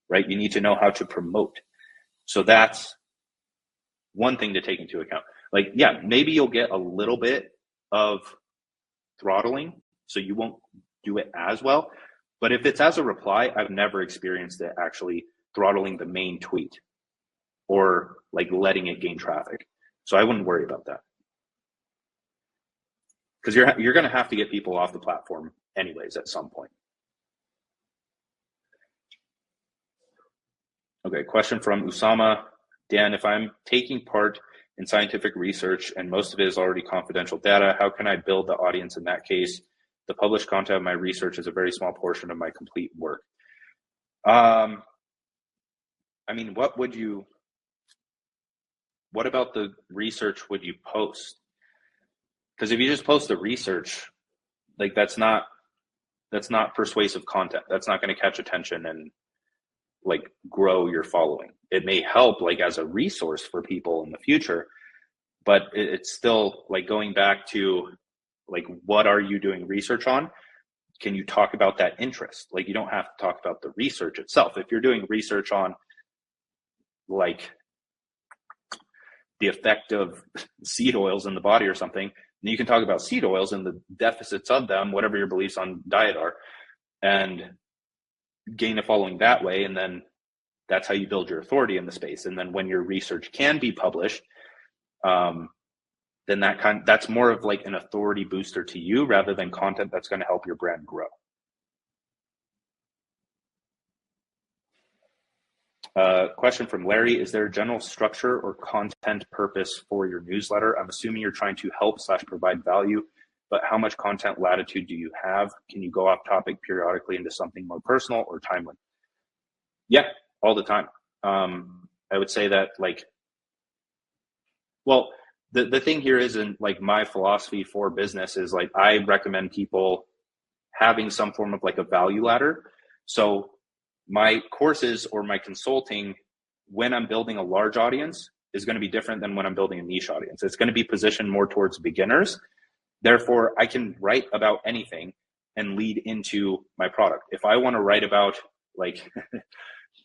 right? You need to know how to promote. So that's one thing to take into account. Like, yeah, maybe you'll get a little bit of throttling, so you won't do it as well. But if it's as a reply, I've never experienced it actually throttling the main tweet or like letting it gain traffic. So I wouldn't worry about that, because you're going to have to get people off the platform anyways at some point. Okay, question from Usama. Dan, if I'm taking part in scientific research and most of it is already confidential data, how can I build the audience in that case? The published content of my research is a very small portion of my complete work. I mean, what about the research would you post? Because if you just post the research, like, that's not persuasive content. That's not going to catch attention and like grow your following. It may help like as a resource for people in the future, but it's still like going back to like, what are you doing research on? Can you talk about that interest? Like, you don't have to talk about the research itself. If you're doing research on like the effect of seed oils in the body or something, then you can talk about seed oils and the deficits of them, whatever your beliefs on diet are, and gain a following that way. And then that's how you build your authority in the space. And then when your research can be published, then that's more of like an authority booster to you rather than content that's going to help your brand grow. Question from Larry. Is there a general structure or content purpose for your newsletter? I'm assuming you're trying to help/provide value, but how much content latitude do you have? Can you go off topic periodically into something more personal or timely? Yeah, all the time. I would say that like, well, the thing here isn't like my philosophy for business is like, I recommend people having some form of like a value ladder. So my courses or my consulting, when I'm building a large audience, is going to be different than when I'm building a niche audience. It's going to be positioned more towards beginners. Therefore, I can write about anything and lead into my product. If I want to write about like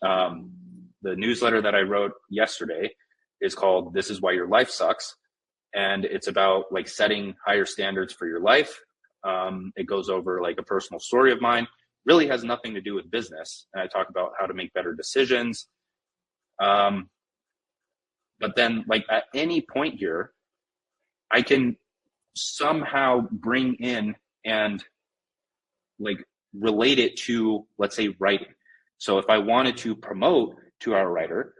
the newsletter that I wrote yesterday is called "This Is Why Your Life Sucks," and it's about like setting higher standards for your life. It goes over like a personal story of mine. Really has nothing to do with business, and I talk about how to make better decisions. But then, like at any point here, I can somehow bring in and like relate it to, let's say, writing. So if I wanted to promote to our writer,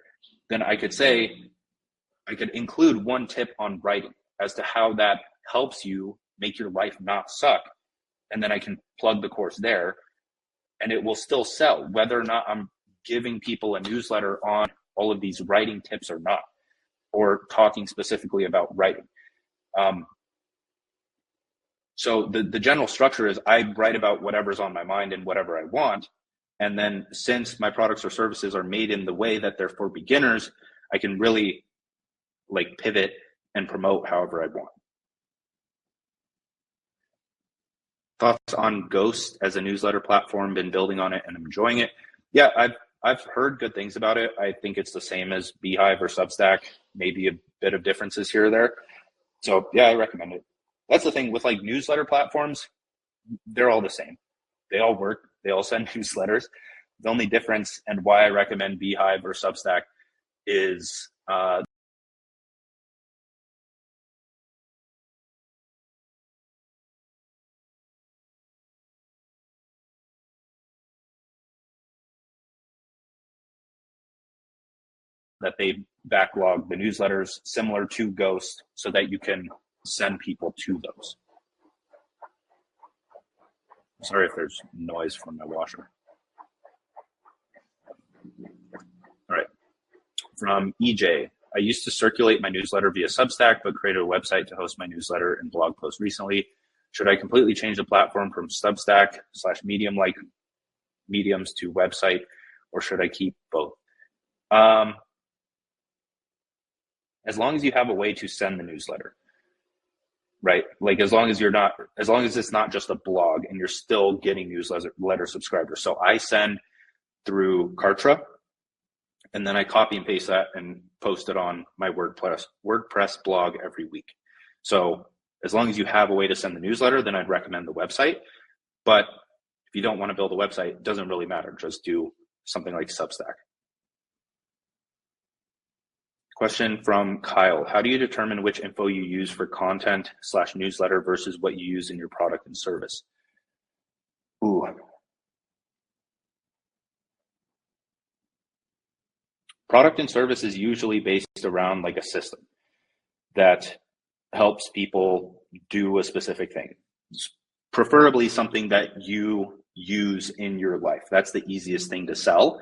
then I could include one tip on writing as to how that helps you make your life not suck. And then I can plug the course there, and it will still sell, whether or not I'm giving people a newsletter on all of these writing tips or not, or talking specifically about writing. So the general structure is I write about whatever's on my mind and whatever I want. And then since my products or services are made in the way that they're for beginners, I can really like pivot and promote however I want. Thoughts on Ghost as a newsletter platform? Been building on it and I'm enjoying it. Yeah, I've heard good things about it. I think it's the same as Beehive or Substack, maybe a bit of differences here or there. So yeah, I recommend it. That's the thing with like newsletter platforms, they're all the same. They all work. They all send newsletters. The only difference and why I recommend Beehive or Substack is that they backlog the newsletters similar to Ghost so that you can send people to those. Sorry if there's noise from my washer. All right. From EJ, I used to circulate my newsletter via Substack, but created a website to host my newsletter and blog post recently. Should I completely change the platform from Substack/Medium-like mediums to website, or should I keep both? As long as you have a way to send the newsletter, right? Like as long as it's not just a blog and you're still getting newsletter subscribers. So I send through Kartra, and then I copy and paste that and post it on my WordPress blog every week. So as long as you have a way to send the newsletter, then I'd recommend the website. But if you don't want to build a website, it doesn't really matter. Just do something like Substack. Question from Kyle. How do you determine which info you use for content/newsletter versus what you use in your product and service? Product and service is usually based around like a system that helps people do a specific thing. Preferably something that you use in your life. That's the easiest thing to sell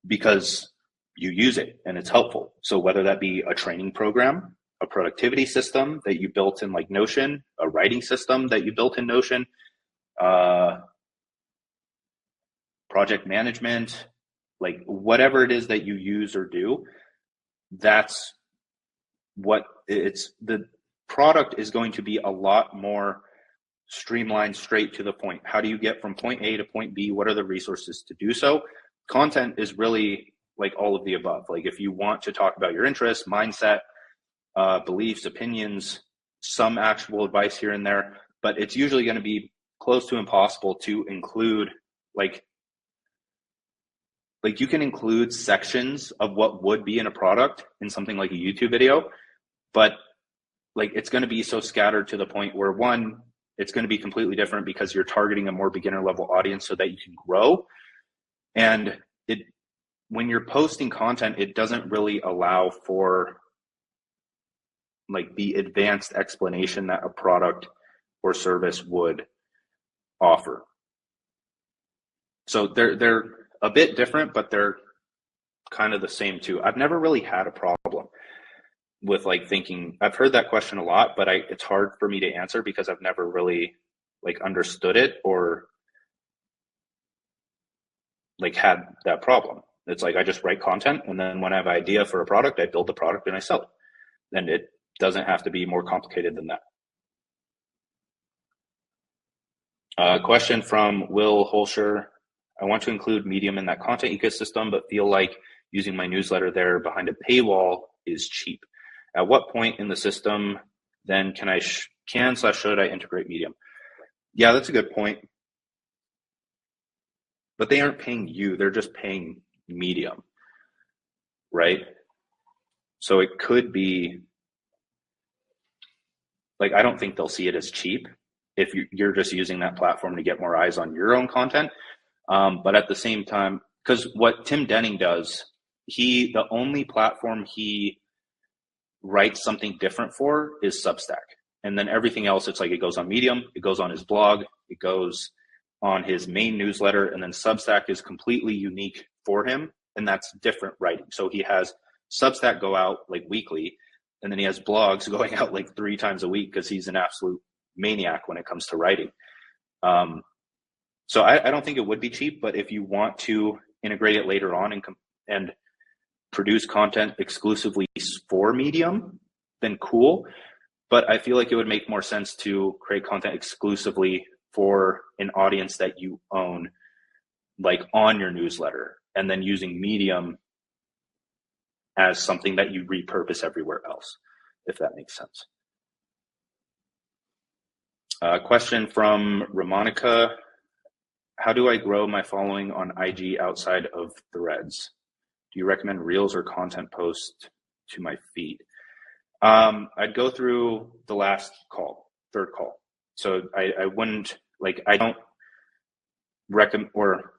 because you use it and it's helpful. So whether that be a training program, a productivity system that you built in like Notion, a writing system that you built in Notion, project management, like whatever it is that you use or do, that's what it's, the product is going to be a lot more streamlined, straight to the point. How do you get from point A to point B? What are the resources to do so? Content is really like all of the above. Like if you want to talk about your interests, mindset, beliefs, opinions, some actual advice here and there, but it's usually going to be close to impossible to include like you can include sections of what would be in a product in something like a YouTube video, but like it's going to be so scattered to the point where one, it's going to be completely different because you're targeting a more beginner level audience so that you can grow. And when you're posting content, it doesn't really allow for like the advanced explanation that a product or service would offer. So they're a bit different, but they're kind of the same too. I've never really had a problem with like thinking, I've heard that question a lot, but it's hard for me to answer because I've never really like understood it or like had that problem. It's like I just write content, and then when I have an idea for a product, I build the product and I sell it. And it doesn't have to be more complicated than that. Question from Will Holscher. I want to include Medium in that content ecosystem, but feel like using my newsletter there behind a paywall is cheap. At what point in the system then should I integrate Medium? Yeah, that's a good point. But they aren't paying you, they're just paying Medium, right? So it could be like, I don't think they'll see it as cheap if you're just using that platform to get more eyes on your own content. But at the same time, because what Tim Denning does, the only platform he writes something different for is Substack. And then everything else, it's like it goes on Medium, it goes on his blog, it goes on his main newsletter, and then Substack is completely unique for him, and that's different writing. So he has Substack go out like weekly, and then he has blogs going out like 3 times a week because he's an absolute maniac when it comes to writing. So I don't think it would be cheap, but if you want to integrate it later on and produce content exclusively for Medium, then cool. But I feel like it would make more sense to create content exclusively for an audience that you own, like on your newsletter, and then using Medium as something that you repurpose everywhere else, if that makes sense. Question from Ramonica. How do I grow my following on IG outside of Threads? Do you recommend Reels or content post to my feed? I'd go through the last call, third call. So I wouldn't, like, I don't recommend, or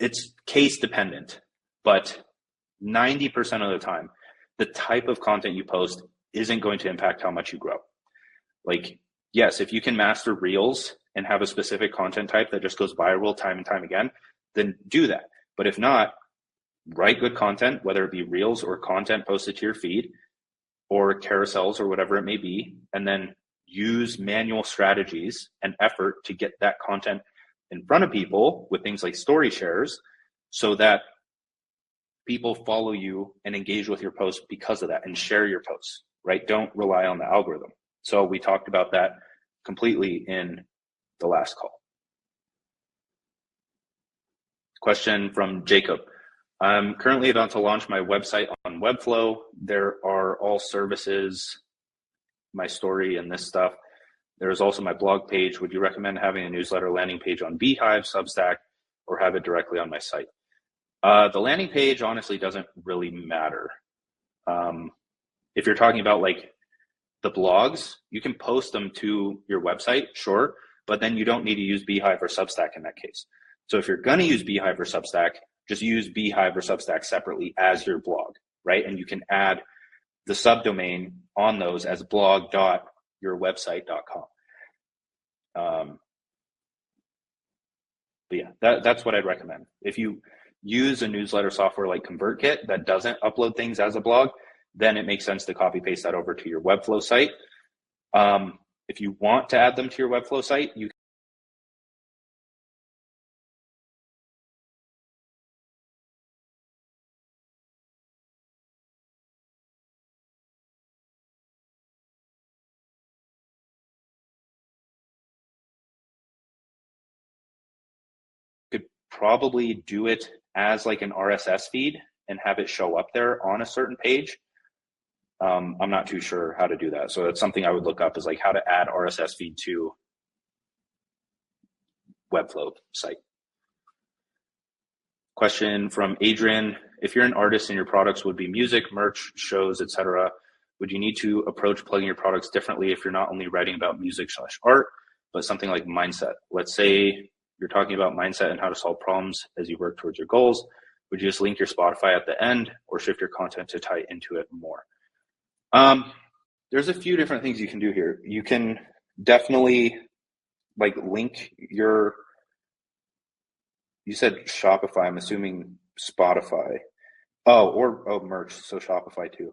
it's case dependent, but 90% of the time, the type of content you post isn't going to impact how much you grow. Like, yes, if you can master Reels and have a specific content type that just goes viral time and time again, then do that. But if not, write good content, whether it be Reels or content posted to your feed or carousels or whatever it may be, and then use manual strategies and effort to get that content in front of people with things like story shares so that people follow you and engage with your posts because of that and share your posts, right? Don't rely on the algorithm. So we talked about that completely in the last call. Question from Jacob. I'm currently about to launch my website on Webflow. There are all services, my story and this stuff. There is also my blog page. Would you recommend having a newsletter landing page on Beehive, Substack, or have it directly on my site? The landing page honestly doesn't really matter. If you're talking about like the blogs, you can post them to your website, sure, but then you don't need to use Beehive or Substack in that case. So if you're going to use Beehive or Substack, just use Beehive or Substack separately as your blog, right? And you can add the subdomain on those as blog.yourwebsite.com. But yeah, that's what I'd recommend. If you use a newsletter software like ConvertKit that doesn't upload things as a blog, then it makes sense to copy paste that over to your Webflow site. If you want to add them to your Webflow site, you could probably do it as like an RSS feed and have it show up there on a certain page. I'm not too sure how to do that. So that's something I would look up, is like how to add RSS feed to Webflow site. Question from Adrian. If you're an artist and your products would be music, merch, shows, etc., would you need to approach plugging your products differently if you're not only writing about music/art, but something like mindset? Let's say you're talking about mindset and how to solve problems as you work towards your goals. Would you just link your Spotify at the end or shift your content to tie into it more? There's a few different things you can do here. You can definitely like link your, you said Shopify, I'm assuming Spotify. Oh, merch, so Shopify too.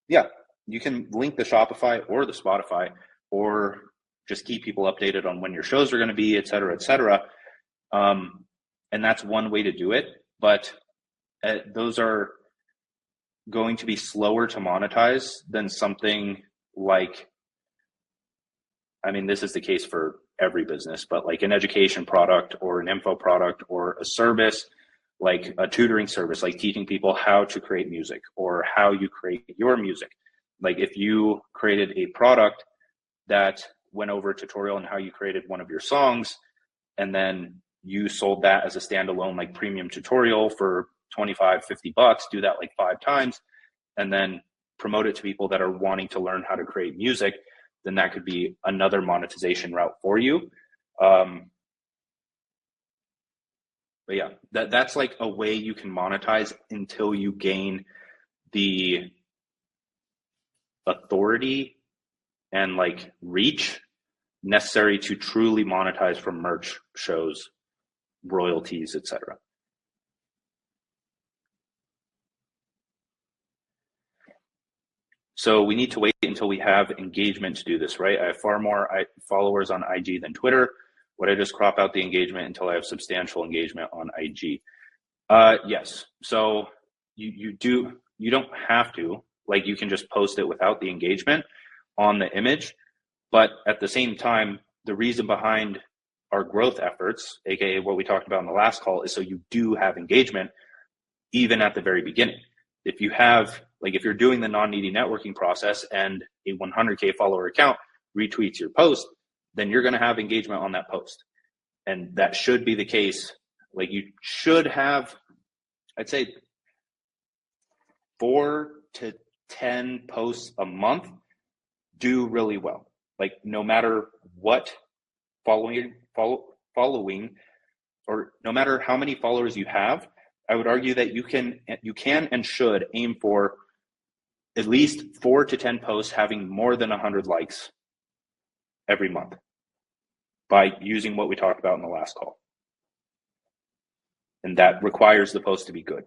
Yeah, you can link the Shopify or the Spotify, or just keep people updated on when your shows are going to be, et cetera, et cetera. And that's one way to do it, but those are going to be slower to monetize than something like, I mean, this is the case for every business, but like an education product or an info product or a service, like a tutoring service, like teaching people how to create music or how you create your music. Like if you created a product that went over a tutorial on how you created one of your songs, and then you sold that as a standalone, like premium tutorial for $25, $50, do that like 5 times. And then promote it to people that are wanting to learn how to create music, then that could be another monetization route for you. But yeah, that's like a way you can monetize until you gain the authority and like reach necessary to truly monetize from merch, shows, royalties, etc. So we need to wait until we have engagement to do this, right? I have far more followers on IG than Twitter. Would I just crop out the engagement until I have substantial engagement on IG? Yes. So you don't have to, like, you can just post it without the engagement on the image. But at the same time, the reason behind our growth efforts, aka what we talked about in the last call, is so you do have engagement even at the very beginning. If you have, like, if you're doing the non-needy networking process and a 100K follower account retweets your post, then you're going to have engagement on that post. And that should be the case. Like, you should have, I'd say, 4 to 10 posts a month do really well. Like, no matter what following, or no matter how many followers you have, I would argue that you can and should aim for at least 4 to 10 posts having more than 100 likes every month by using what we talked about in the last call. And that requires the post to be good.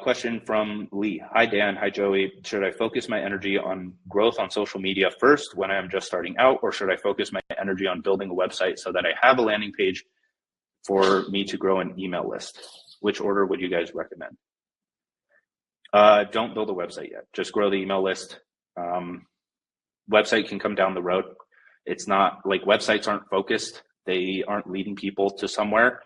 Question from Lee. Hi, Dan. Hi, Joey. Should I focus my energy on growth on social media first when I'm just starting out, or should I focus my energy on building a website so that I have a landing page for me to grow an email list? Which order would you guys recommend? Don't build a website yet. Just grow the email list. Website can come down the road. It's not like, websites aren't focused. They aren't leading people to somewhere.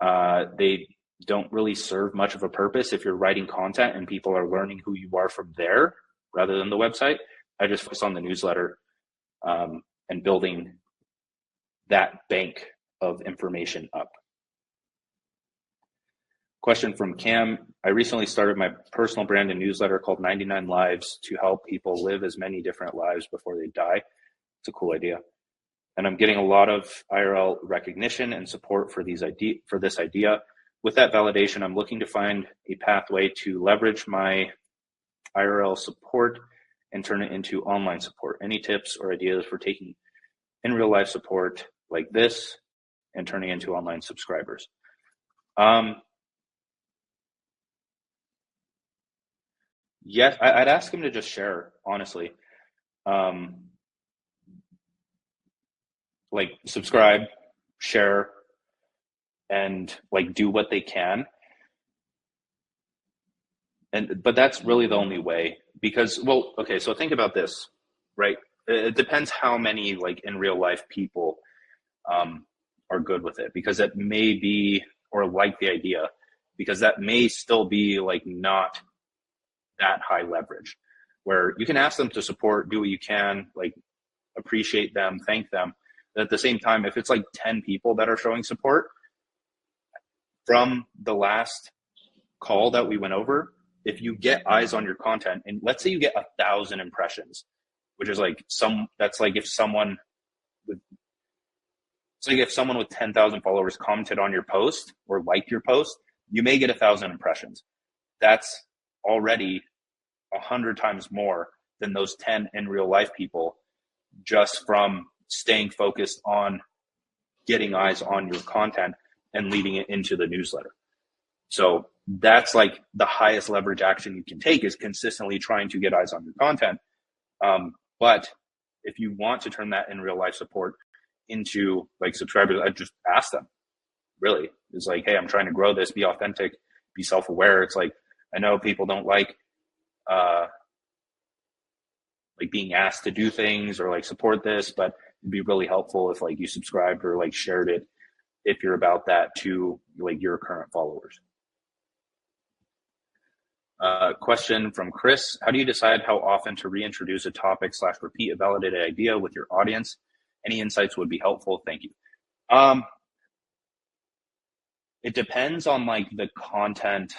They don't really serve much of a purpose if you're writing content and people are learning who you are from there rather than the website. I just focus on the newsletter and building that bank of information up. Question from Cam. I recently started my personal brand and newsletter called 99 Lives to help people live as many different lives before they die. It's a cool idea. And I'm getting a lot of IRL recognition and support for this idea. With that validation, I'm looking to find a pathway to leverage my IRL support and turn it into online support. Any tips or ideas for taking in real life support like this and turning into online subscribers? Yes, I'd ask him to just share, honestly. Like, subscribe, share, and like do what they can. But that's really the only way, because, well, okay, so think about this, right? It depends how many like in real life people are good with it, because it may be, or like the idea, because that may still be like not that high leverage, where you can ask them to support, do what you can, like appreciate them, thank them. But at the same time, if it's like 10 people that are showing support, from the last call that we went over, if you get eyes on your content, and let's say you get 1,000 impressions, which is like that's like if someone with 10,000 followers commented on your post or liked your post, you may get 1,000 impressions. That's already 100 times more than those 10 in real life people, just from staying focused on getting eyes on your content and leading it into the newsletter. So that's like the highest leverage action you can take, is consistently trying to get eyes on your content. But if you want to turn that in real life support into like subscribers, I just ask them. Really, it's like, hey, I'm trying to grow this, be authentic, be self-aware. It's like, I know people don't like being asked to do things or like support this, but it'd be really helpful if like you subscribed or like shared it, if you're about that, to like your current followers. Question from Chris. How do you decide how often to reintroduce a topic / repeat a validated idea with your audience? Any insights would be helpful. Thank you. It depends on like the content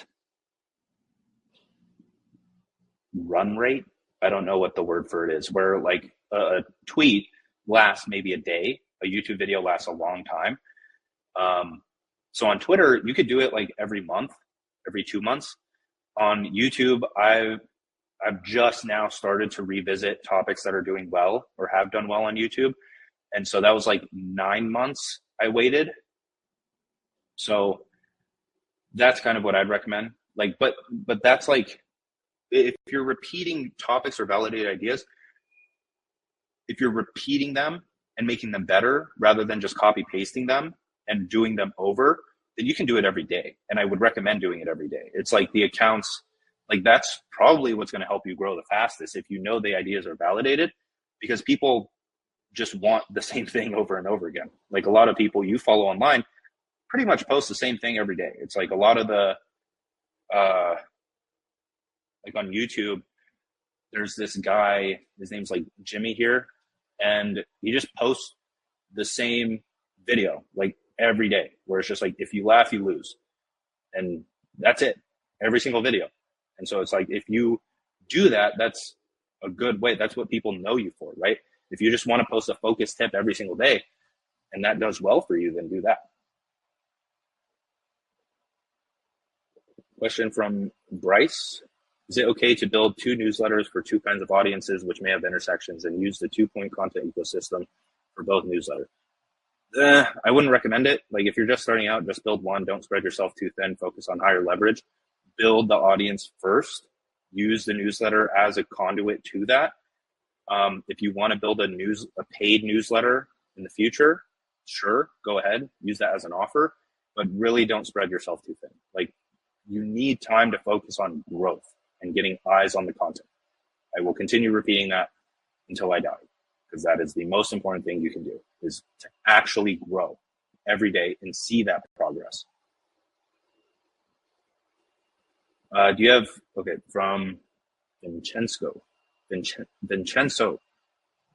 run rate. I don't know what the word for it is, where like a tweet lasts maybe a day, a YouTube video lasts a long time. So on Twitter, you could do it like every month, every 2 months. On YouTube, I've just now started to revisit topics that are doing well or have done well on YouTube. And so that was like 9 months I waited. So that's kind of what I'd recommend. Like, but that's like, if you're repeating topics or validated ideas, if you're repeating them and making them better rather than just copy pasting them and doing them over, then you can do it every day. And I would recommend doing it every day. It's like the accounts, like that's probably what's going to help you grow the fastest if you know the ideas are validated, because people just want the same thing over and over again. Like a lot of people you follow online pretty much post the same thing every day. It's like a lot of the, like on YouTube, there's this guy, his name's like Jimmy here, and he just posts the same video like every day, where it's just like, if you laugh, you lose. And that's it, every single video. And so it's like, if you do that, that's a good way. That's what people know you for, right? If you just want to post a focus tip every single day and that does well for you, then do that. Question from Bryce. Is it okay to build 2 newsletters for 2 kinds of audiences which may have intersections and use the 2-point content ecosystem for both newsletters? I wouldn't recommend it. Like if you're just starting out, just build one. Don't spread yourself too thin. Focus on higher leverage. Build the audience first. Use the newsletter as a conduit to that. If you want to build a paid newsletter in the future, sure, go ahead. Use that as an offer, but really don't spread yourself too thin. Like you need time to focus on growth and getting eyes on the content. I will continue repeating that until I die, because that is the most important thing you can do, is to actually grow every day and see that progress. Do you have, from Vincenzo, do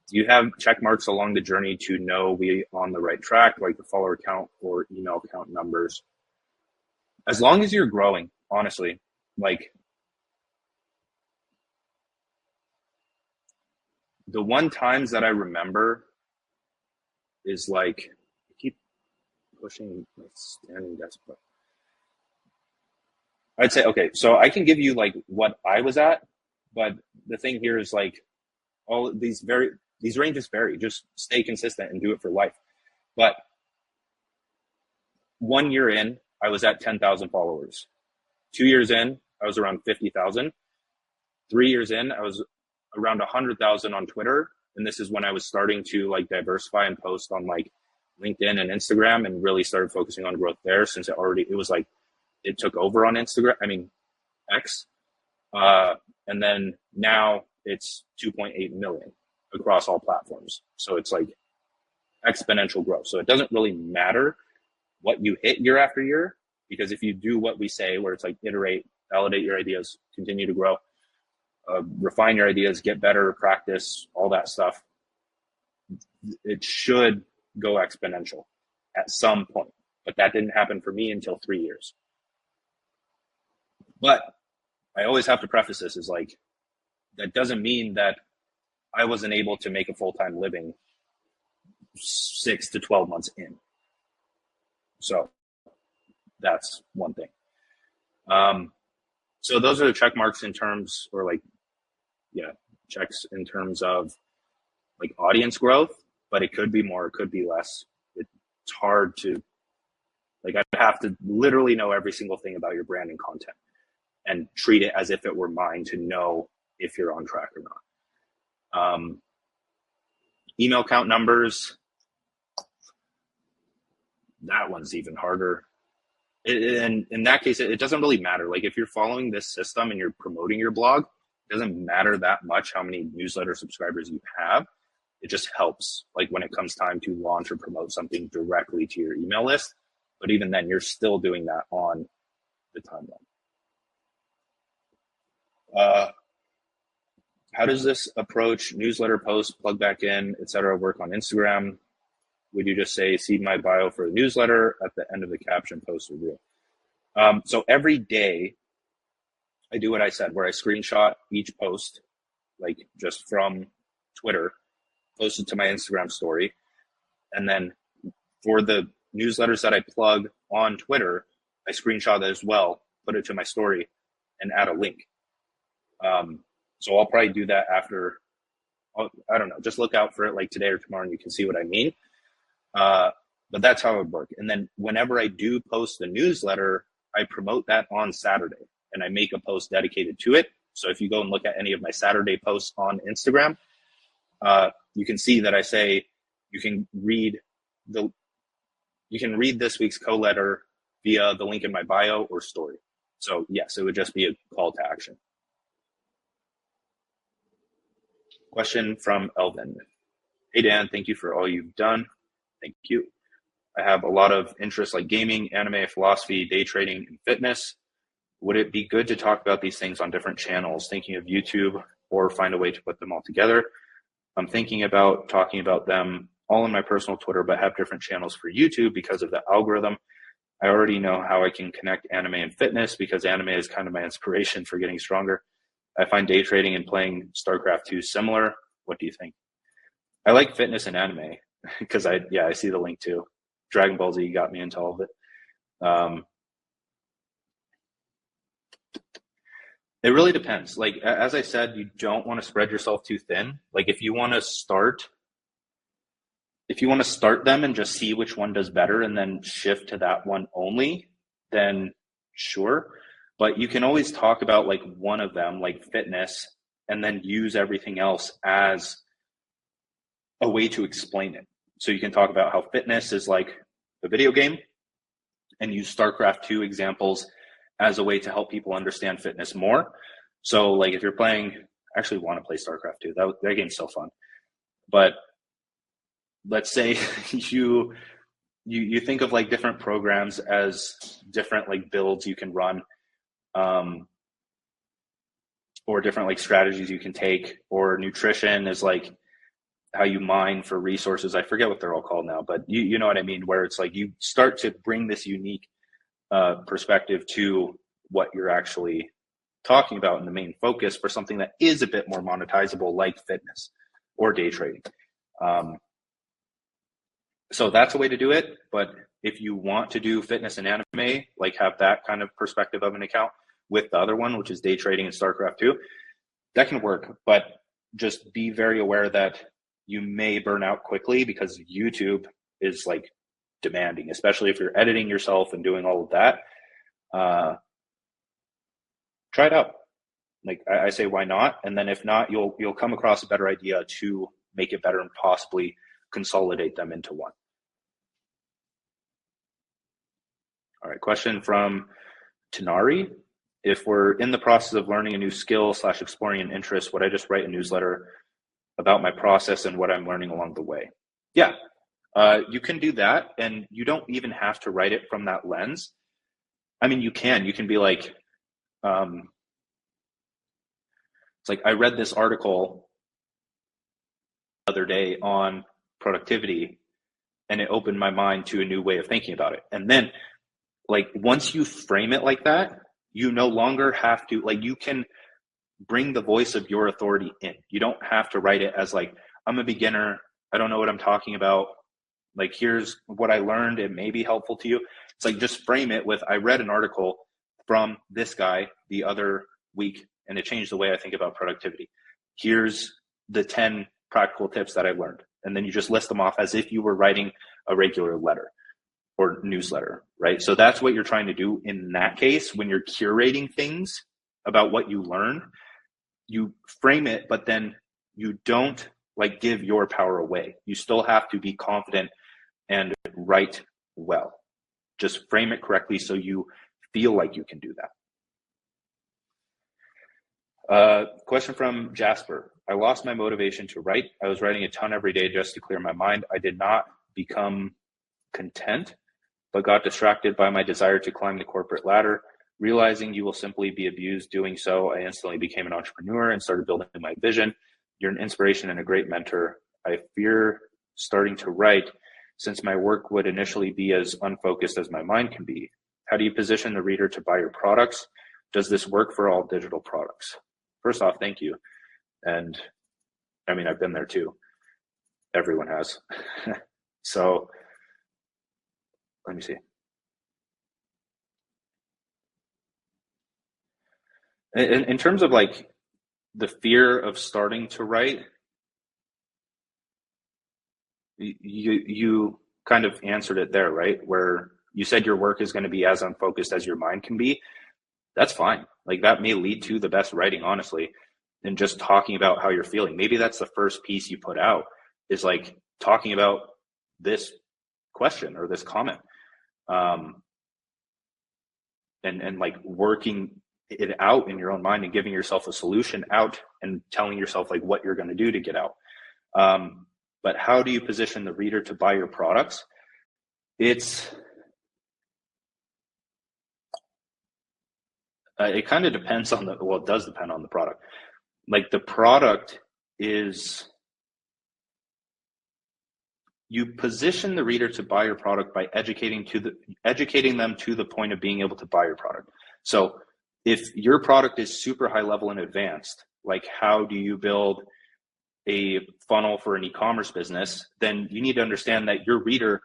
you have check marks along the journey to know we on the right track, like the follower count or email count numbers? As long as you're growing, honestly, like the one times that I remember is like, I keep pushing my standing desk button. I'd say, okay, so I can give you like what I was at, but the thing here is like all these ranges vary. Just stay consistent and do it for life. But 1 year in, I was at 10,000 followers. 2 years in, I was around 50,000. 3 years in, I was around 100,000 on Twitter. And this is when I was starting to like diversify and post on like LinkedIn and Instagram, and really started focusing on growth there, since it took over on X. And then now it's 2.8 million across all platforms. So it's like exponential growth. So it doesn't really matter what you hit year after year, because if you do what we say, where it's like iterate, validate your ideas, continue to grow, refine your ideas, get better, practice, all that stuff, it should go exponential at some point. But that didn't happen for me until 3 years. But I always have to preface this as like, that doesn't mean that I wasn't able to make a full-time living 6 to 12 months in. So that's one thing. So those are the check marks in terms, or like, checks in terms of like audience growth, but it could be more, it could be less. It's hard to, like, I'd have to literally know every single thing about your brand and content and treat it as if it were mine to know if you're on track or not. Email count numbers, that one's even harder. And in that case, it doesn't really matter. Like if you're following this system and you're promoting your blog, it doesn't matter that much how many newsletter subscribers you have. It just helps, like when it comes time to launch or promote something directly to your email list. But even then, you're still doing that on the timeline. How does this approach newsletter posts, plug back in, etc. work on Instagram? Would you just say, see my bio for the newsletter at the end of the caption post review? So every day I do what I said, where I screenshot each post, like just from Twitter, post it to my Instagram story. And then for the newsletters that I plug on Twitter, I screenshot that as well, put it to my story, and add a link. So I'll probably do that after, I don't know, just look out for it like today or tomorrow and you can see what I mean. But that's how it would work. And then whenever I do post the newsletter, I promote that on Saturday and I make a post dedicated to it. So if you go and look at any of my Saturday posts on Instagram, you can see that I say you can read this week's co-letter via the link in my bio or story. So yes, it would just be a call to action. Question from Elvin. Hey Dan, thank you for all you've done. Thank you. I have a lot of interests like gaming, anime, philosophy, day trading, and fitness. Would it be good to talk about these things on different channels, thinking of YouTube, or find a way to put them all together? I'm thinking about talking about them all in my personal Twitter, but have different channels for YouTube because of the algorithm. I already know how I can connect anime and fitness because anime is kind of my inspiration for getting stronger. I find day trading and playing StarCraft 2 similar. What do you think? I like fitness and anime because I see the link too. Dragon Ball Z got me into all of it. It really depends. Like, as I said, you don't want to spread yourself too thin. Like if you want to start them and just see which one does better and then shift to that one only, then sure. But you can always talk about like one of them, like fitness, and then use everything else as a way to explain it. So you can talk about how fitness is like a video game and use StarCraft 2 examples as a way to help people understand fitness more. So like if you're playing, I actually want to play StarCraft 2. That game's so fun. But let's say you think of like different programs as different like builds you can run, or different like strategies you can take, or nutrition is like how you mine for resources. I forget what they're all called now, but you know what I mean, where it's like you start to bring this unique perspective to what you're actually talking about in the main focus for something that is a bit more monetizable, like fitness or day trading. So that's a way to do it. But if you want to do fitness and anime, like have that kind of perspective of an account with the other one, which is day trading and StarCraft 2, that can work. But just be very aware that you may burn out quickly because YouTube is like demanding, especially if you're editing yourself and doing all of that. Try it out. Like I say, why not? And then if not, you'll come across a better idea to make it better and possibly consolidate them into one. All right, question from Tanari. If we're in the process of learning a new skill / exploring an interest, would I just write a newsletter about my process and what I'm learning along the way? Yeah, you can do that, and you don't even have to write it from that lens. I mean, you can be like, it's like, I read this article the other day on productivity, and it opened my mind to a new way of thinking about it. And then, like, once you frame it like that, you no longer have to, like, you can bring the voice of your authority in. You don't have to write it as like, I'm a beginner, I don't know what I'm talking about, like, here's what I learned, it may be helpful to you. It's like, just frame it with, I read an article from this guy the other week and it changed the way I think about productivity. Here's the 10 practical tips that I learned. And then you just list them off as if you were writing a regular letter or newsletter, right? So that's what you're trying to do in that case. When you're curating things about what you learn, you frame it, but then you don't like give your power away. You still have to be confident and write well. Just frame it correctly so you feel like you can do that. Question from Jasper. I lost my motivation to write. I was writing a ton every day just to clear my mind. I did not become content, but got distracted by my desire to climb the corporate ladder. Realizing you will simply be abused doing so, I instantly became an entrepreneur and started building my vision. You're an inspiration and a great mentor. I fear starting to write since my work would initially be as unfocused as my mind can be. How do you position the reader to buy your products? Does this work for all digital products? First off, thank you. And I mean, I've been there too. Everyone has. So let me see. In terms of like the fear of starting to write, you kind of answered it there, right? Where you said your work is going to be as unfocused as your mind can be. That's fine. Like that may lead to the best writing, honestly, and just talking about how you're feeling. Maybe that's the first piece you put out, is like talking about this question or this comment, and like working it out in your own mind and giving yourself a solution out and telling yourself like what you're going to do to get out. But how do you position the reader to buy your products? It kind of depends on it does depend on the product. Like the product is, you position the reader to buy your product by educating them to the point of being able to buy your product. So if your product is super high level and advanced, like how do you build a funnel for an e-commerce business, then you need to understand that your reader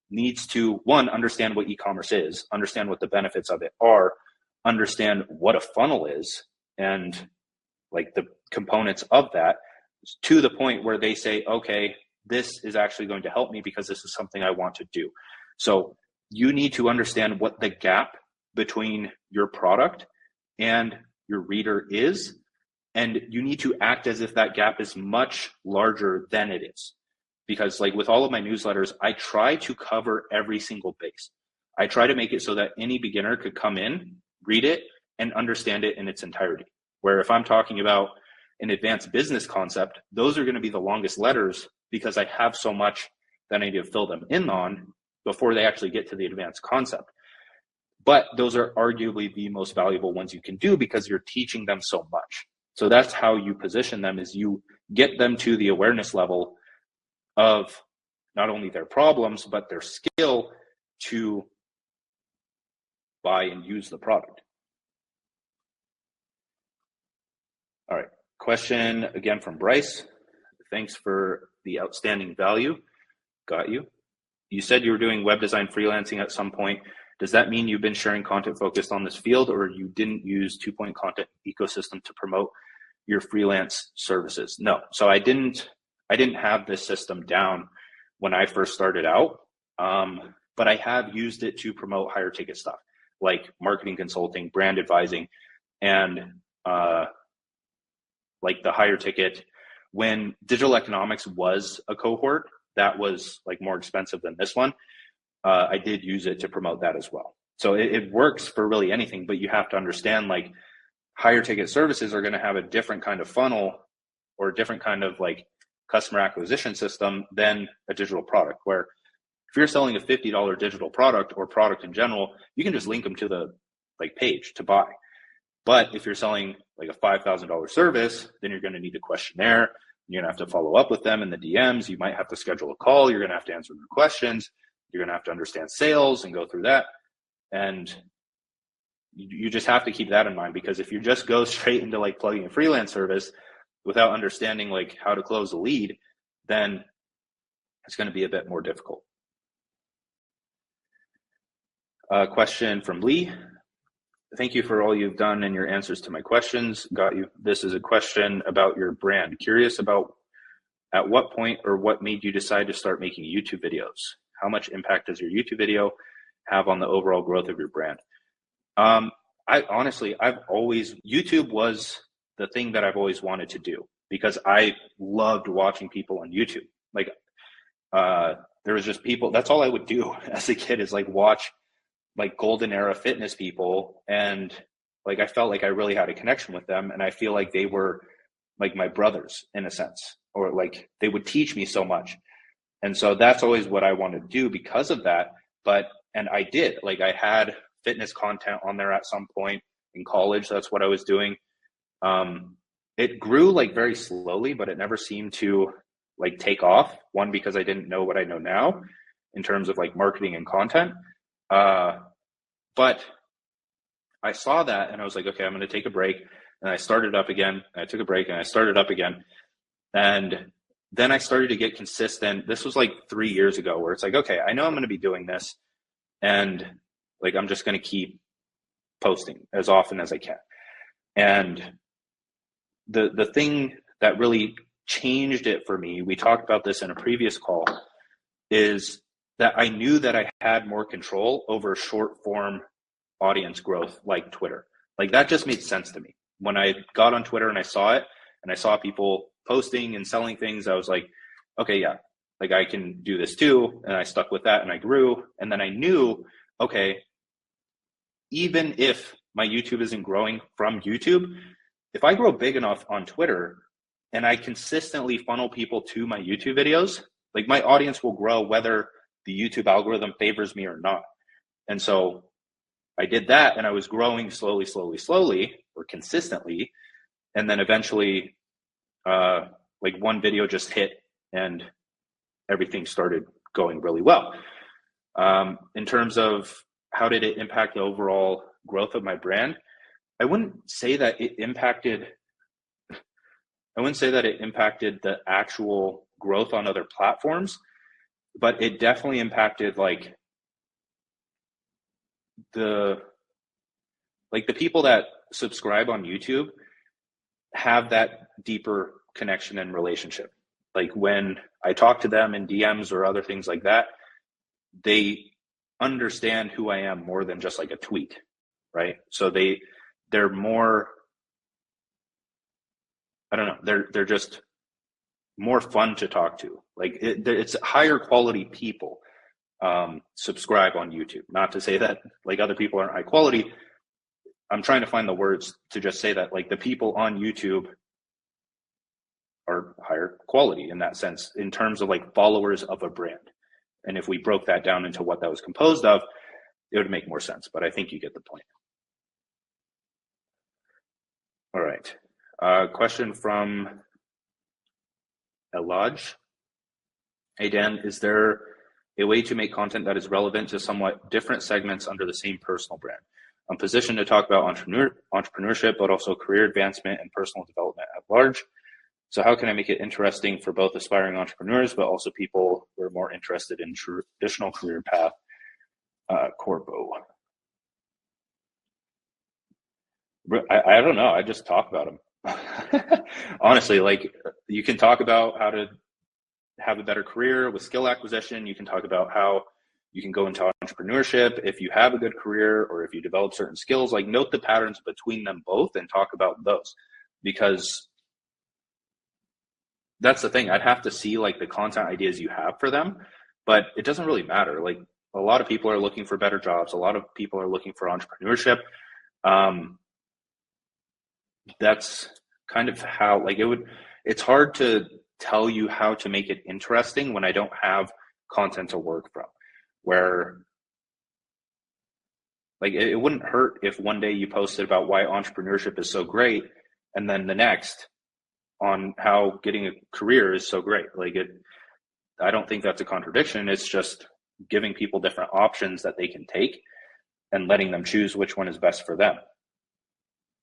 needs to, one, understand what e-commerce is, understand what the benefits of it are, understand what a funnel is, and like the components of that, to the point where they say, okay, this is actually going to help me because this is something I want to do. So you need to understand what the gap between your product and your reader is, and you need to act as if that gap is much larger than it is. Because like with all of my newsletters, I try to cover every single base. I try to make it so that any beginner could come in, read it, and understand it in its entirety. Where if I'm talking about an advanced business concept, those are going to be the longest letters because I have so much that I need to fill them in on before they actually get to the advanced concept. But those are arguably the most valuable ones you can do because you're teaching them so much. So that's how you position them, is you get them to the awareness level of not only their problems, but their skill to buy and use the product. All right, question again from Bryce. Thanks for the outstanding value. Got you. You said you were doing web design freelancing at some point. Does that mean you've been sharing content focused on this field, or you didn't use 2-Point content ecosystem to promote your freelance services? No. So I didn't have this system down when I first started out, but I have used it to promote higher ticket stuff like marketing consulting, brand advising, and like the higher ticket. When digital economics was a cohort that was like more expensive than this one, I did use it to promote that as well. So it works for really anything, but you have to understand like higher ticket services are going to have a different kind of funnel or a different kind of like customer acquisition system than a digital product, where if you're selling a $50 digital product or product in general, you can just link them to the like page to buy. But if you're selling like a $5,000 service, then you're going to need a questionnaire. You're going to have to follow up with them in the DMs. You might have to schedule a call. You're going to have to answer their questions. You're going to have to understand sales and go through that. And you just have to keep that in mind, because if you just go straight into like plugging a freelance service without understanding like how to close a lead, then it's going to be a bit more difficult. Question from Lee. Thank you for all you've done and your answers to my questions. Got you. This is a question about your brand. Curious about at what point or what made you decide to start making YouTube videos? How much impact does your YouTube video have on the overall growth of your brand? YouTube was the thing that I've always wanted to do, because I loved watching people on YouTube. Like, there was just people, that's all I would do as a kid, is like watch like golden era fitness people. And like, I felt like I really had a connection with them. And I feel like they were like my brothers in a sense, or like they would teach me so much. And so that's always what I wanted to do because of that. And I did, like, I had fitness content on there at some point in college. That's what I was doing. It grew like very slowly, but it never seemed to like take off. One, because I didn't know what I know now in terms of like marketing and content. But I saw that and I was like, okay, I'm going to take a break. And I started up again. And I took a break and I started up again. And then I started to get consistent. This was like 3 years ago, where it's like, okay, I know I'm going to be doing this, and like I'm just going to keep posting as often as I can. And the thing that really changed it for me, we talked about this in a previous call, is that I knew that I had more control over short form audience growth like Twitter. Like that just made sense to me. When I got on Twitter and I saw it and I saw people posting and selling things, I was like, okay, yeah, like I can do this too. And I stuck with that and I grew. And then I knew, okay, even if my YouTube isn't growing from YouTube, if I grow big enough on Twitter and I consistently funnel people to my YouTube videos, like my audience will grow whether the YouTube algorithm favors me or not. And so I did that and I was growing slowly, or consistently. And then eventually, like one video just hit and everything started going really well. In terms of how did it impact the overall growth of my brand, I wouldn't say that it impacted the actual growth on other platforms, but it definitely impacted like the people that subscribe on YouTube have that deeper connection and relationship. Like when I talk to them in DMs or other things like that, they understand who I am more than just like a tweet, right? So they're more, I don't know, they're just more fun to talk to. Like it's higher quality people subscribe on YouTube. Not to say that like other people aren't high quality. I'm trying to find the words to just say that like the people on YouTube are higher quality in that sense, in terms of like followers of a brand. And if we broke that down into what that was composed of, it would make more sense. But I think you get the point. All right. Question from Elaj. Hey, Dan, is there a way to make content that is relevant to somewhat different segments under the same personal brand? I'm positioned to talk about entrepreneurship, but also career advancement and personal development at large. So how can I make it interesting for both aspiring entrepreneurs, but also people who are more interested in traditional career path? Corbo. I don't know. I just talk about them. Honestly, like you can talk about how to have a better career with skill acquisition. You can talk about how you can go into entrepreneurship if you have a good career or if you develop certain skills. Like note the patterns between them both and talk about those, because that's the thing. I'd have to see like the content ideas you have for them, but it doesn't really matter. Like a lot of people are looking for better jobs. A lot of people are looking for entrepreneurship. That's kind of how like it's hard to tell you how to make it interesting when I don't have content to work from, where like it wouldn't hurt if one day you posted about why entrepreneurship is so great and then the next on how getting a career is so great. Like I don't think that's a contradiction. It's just giving people different options that they can take and letting them choose which one is best for them.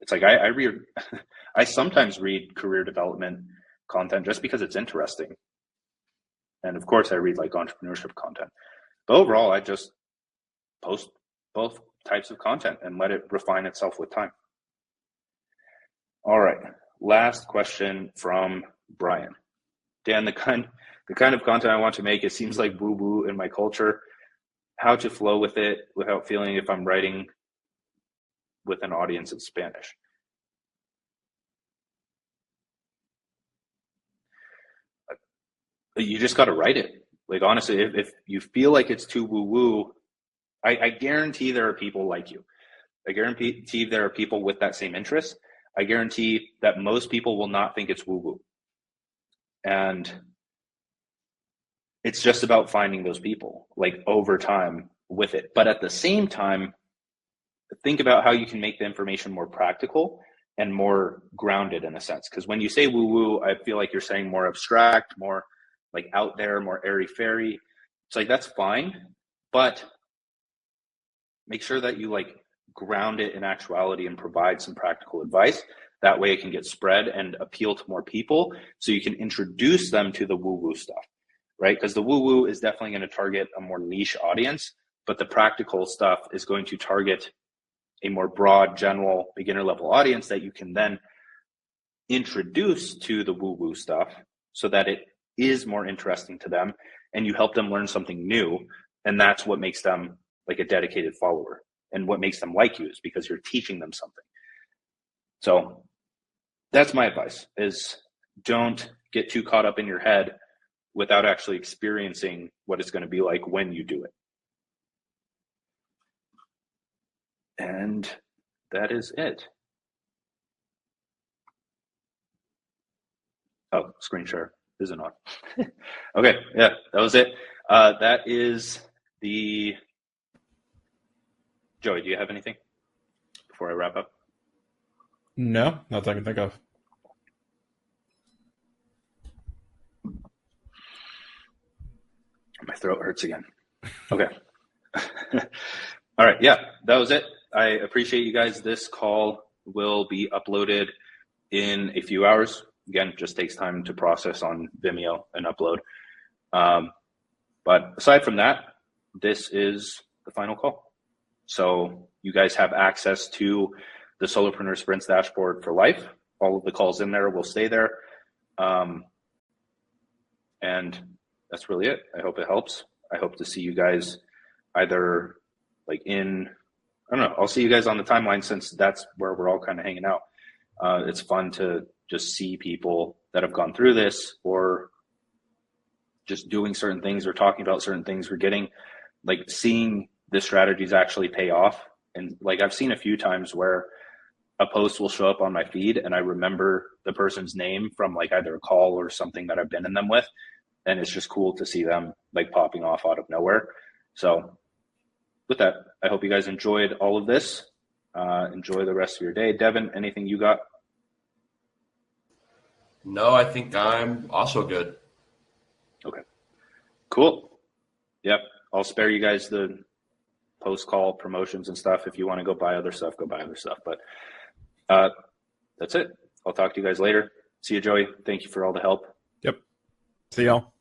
It's like I sometimes read career development content just because it's interesting. And of course I read like entrepreneurship content. But overall, I just post both types of content and let it refine itself with time. All right. Last question from Brian. Dan, the kind of content I want to make, it seems like woo-woo in my culture. How to flow with it without feeling if I'm writing with an audience in Spanish. You just got to write it. Like, honestly, if you feel like it's too woo-woo, I guarantee there are people like you. I guarantee there are people with that same interest. I guarantee that most people will not think it's woo-woo. And it's just about finding those people, like, over time with it. But at the same time, think about how you can make the information more practical and more grounded in a sense. Because when you say woo-woo, I feel like you're saying more abstract, more like out there, more airy-fairy. It's like, that's fine, but make sure that you like ground it in actuality and provide some practical advice. That way it can get spread and appeal to more people, so you can introduce them to the woo-woo stuff, right? Because the woo-woo is definitely going to target a more niche audience, but the practical stuff is going to target a more broad, general, beginner level audience that you can then introduce to the woo-woo stuff so that it is more interesting to them and you help them learn something new. And that's what makes them like a dedicated follower, and what makes them like you is because you're teaching them something. So that's my advice, is don't get too caught up in your head without actually experiencing what it's going to be like when you do it. And that is it. Oh, screen share isn't on. Okay, yeah, that was it. That is the... Joey, do you have anything before I wrap up?
No, not that I can think of.
My throat hurts again. Okay. All right, yeah, that was it. I appreciate you guys. This call will be uploaded in a few hours. Again, it just takes time to process on Vimeo and upload. But aside from that, this is the final call. So you guys have access to the Solopreneur Sprints dashboard for life. All of the calls in there will stay there. And that's really it. I hope it helps. I hope to see you guys either like in, I don't know, I'll see you guys on the timeline, since that's where we're all kind of hanging out. It's fun to just see people that have gone through this, or just doing certain things or talking about certain things. We're getting like seeing the strategies actually pay off. And like I've seen a few times where a post will show up on my feed and I remember the person's name from like either a call or something that I've been in them with. And it's just cool to see them like popping off out of nowhere. So with that, I hope you guys enjoyed all of this. Enjoy the rest of your day. Devin, anything you got?
No, I think I'm also good.
Okay, cool. Yep, I'll spare you guys the post-call promotions and stuff. If you want to go buy other stuff, go buy other stuff. But that's it. I'll talk to you guys later. See you, Joey. Thank you for all the help.
Yep. See y'all.